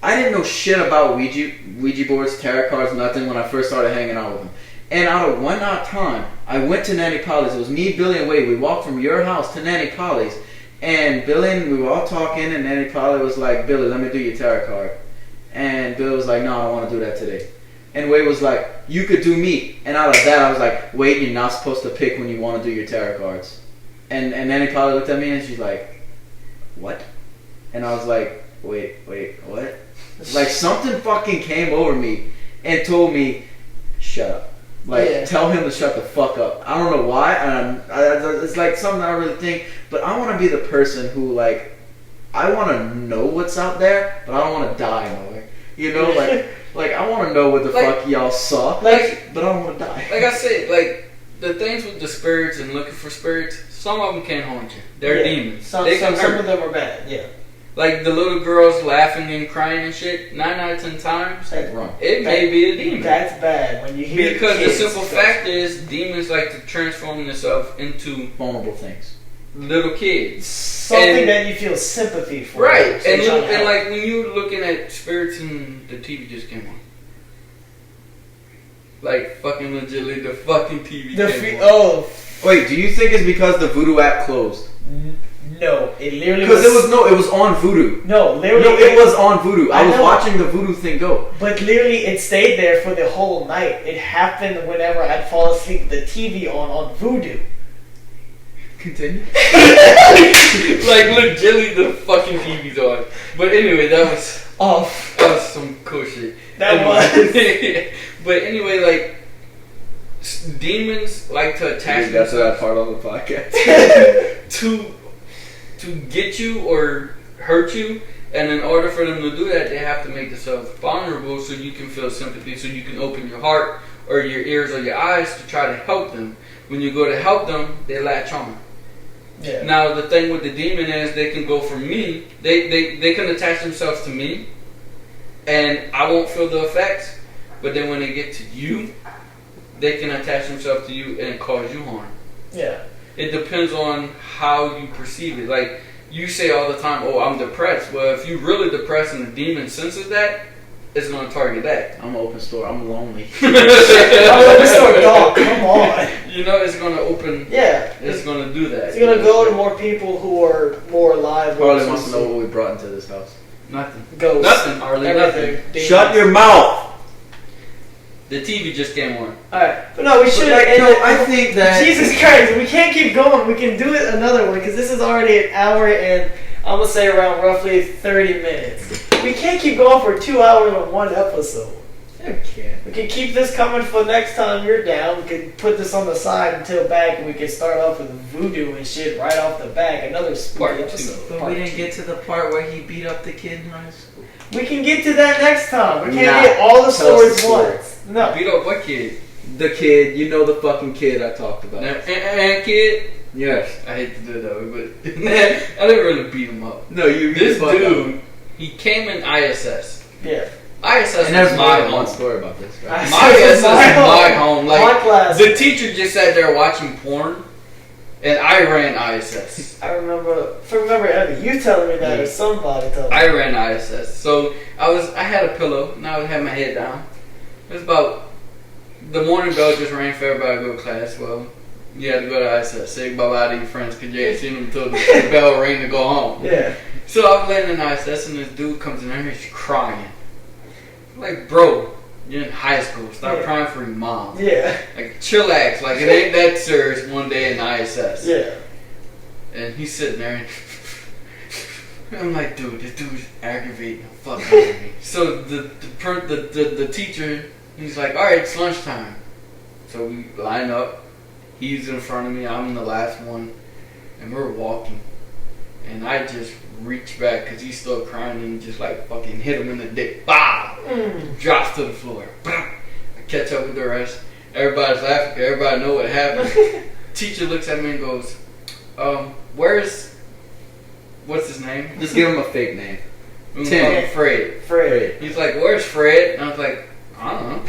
I didn't know shit about Ouija boards, tarot cards, nothing when I first started hanging out with them. And out of one odd time, I went to Nanny Polly's. It was me, Billy, and Wade. We walked from your house to Nanny Polly's. And Billy and we were all talking, and Nanny Polly was like, Billy, let me do your tarot card. And Billy was like, no, I don't want to do that today. And Wade was like, you could do me. And out of that, I was like, Wade, you're not supposed to pick when you want to do your tarot cards. And Nanny Polly looked at me, and she's like, what? And I was like, wait, what? Like, something fucking came over me and told me, shut up. Like, Yeah. tell him to shut the fuck up. I don't know why. It's like something I really think. But I want to be the person who, like, I want to know what's out there, but I don't want to die knowing. You know, like I want to know what the Like- fuck y'all saw, like- but I don't want to die. Like I said, like the things with the spirits and looking for spirits, some of them can't haunt you. They're Yeah. demons. Some they can of hurt. them are bad, yeah. like the little girls laughing and crying and shit, 9 out of 10 times, That's wrong. it may be a demon. That's bad when you hear Because kids, the simple fact is, demons like to transform themselves into Vulnerable things. little kids. something that you feel sympathy for. Right. So And, you're trying to help. like when you're looking at spirits and the TV just came on. Like fucking legitly the fucking TV came on. Wait, do you think it's because the Voodoo app closed? No, it literally Because it was on Voodoo. No, literally. No, it was on Voodoo. I was know. watching the Voodoo thing go. But literally, it stayed there for the whole night. It happened whenever I'd fall asleep with the TV on Voodoo. Continue. Like legitly the fucking TV's on. But anyway, that was Off. that was some cool shit. That was. But anyway, like demons like to attach That's themselves that part on the podcast. to get you or hurt you, and in order for them to do that, they have to make themselves vulnerable so you can feel sympathy, so you can open your heart or your ears or your eyes to try to help them. When you go to help them, they latch on. Yeah. Now the thing with the demon is they can go from me, they can attach themselves to me, and I won't feel the effects. But then when they get to you, they can attach themselves to you and cause you harm. Yeah. It depends on how you perceive it. Like, you say all the time, oh, I'm depressed. Well, if you're really depressed and the demon senses that, it's going to target that. I'm an open store. I'm lonely. I'm going to start dog. Come on. You know, it's going to open. Yeah. It's going to do that. It's going to go to more people who are more alive. Probably wants to know what we brought into this house. Nothing. Ghosts. Nothing, Harley. Everything. Nothing. Demons. Shut your mouth. The TV just came on. Alright. But no, we should. I think that Jesus Christ, we can't keep going. We can do it another one because this is already an hour and I'm going to say around roughly 30 minutes. We can't keep going for 2 hours on one episode. Okay. We can keep this coming for next time you're down. We can put this on the side until back and we can start off with voodoo and shit right off the back. Another spooky Part episode. But we didn't get to the part where he beat up the kid in high school. We can get to that next time. We can't Nah. get all the Tell us stories the story. once. No. Beat up what kid? The kid, you know the fucking kid I talked about. Kid? Yes. I hate to do it that way, but I didn't really beat him up. No, you. This dude, he came in ISS. Yeah. ISS And there's was more my than one home. story about this, right? My ISS is my home. My Like, class. the teacher just sat there watching porn, and I ran ISS. I remember Evan, you telling me that or somebody telling me. I ran ISS. So I had a pillow, and I would have my head down. It was about, the morning bell just rang for everybody to go to class. Well, you had to go to ISS. Say bye-bye to your friends because you ain't seen them until the bell rang to go home. Yeah. So I'm laying in ISS, and this dude comes in there and he's crying. Like, bro, you're in high school. Stop crying for your mom. Yeah. Like, chillax. Like, it ain't that serious one day in ISS. Yeah. And he's sitting there, and I'm like, dude, this dude's aggravating the fuck out of me. So the teacher, he's like, all right, it's lunchtime. So we line up. He's in front of me. I'm the last one. And we're walking. And I just reach back because he's still crying and just like fucking hit him in the dick. Bah! Drops to the floor. Bah! I catch up with the rest. Everybody's laughing because everybody know what happened. Teacher looks at me and goes, what's his name? Just give him a fake name. We Tim. call him Fred. Fred. He's like, where's Fred? And I was like, I don't know.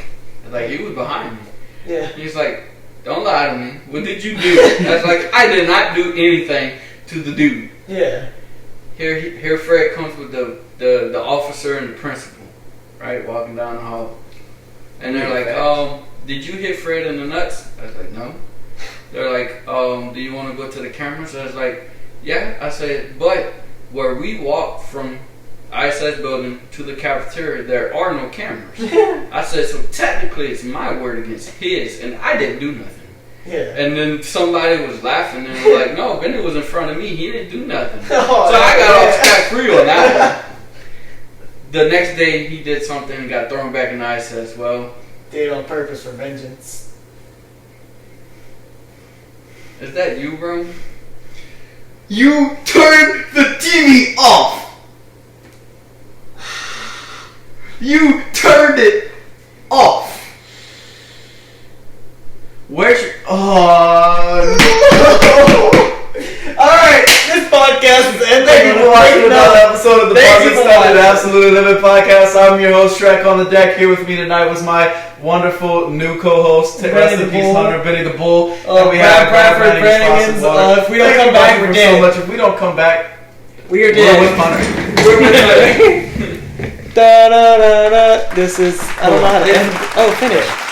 Like, he was behind me. Yeah. He's like, don't lie to me. What did you do? I was like, I did not do anything to the dude. Yeah. Here Fred comes with the officer and the principal, right, walking down the hall. And they're like, did you hit Fred in the nuts? I was like, no. They're like, do you want to go to the cameras? I was like, yeah. I said, but where we walk from ISS building to the cafeteria, there are no cameras. I said, so technically it's my word against his, and I didn't do nothing. Yeah. And then somebody was laughing and was like, no, Benny was in front of me. He didn't do nothing. Oh, so I got off scot-free on that one. The next day, he did something and got thrown back in ISS. Well, did it on purpose for vengeance. is that you, bro? You turned the TV off. You turned it off. Where's your... Oh, Alright, this podcast is ending. Thank you for watching another episode. episode of the Buzzin, Stuntin, Absolutely Livid podcast. I'm your host, Shrek. On the deck here with me tonight was my wonderful new co-host, rest in peace, Hunter, Benny the Bull. And we have Bradford Brannigan's. If we don't come back, we're dead. So much. If we don't come back, we're dead. We're with Hunter. We're with Hunter. Da da da da. This is. I don't know how to end. Oh, finish.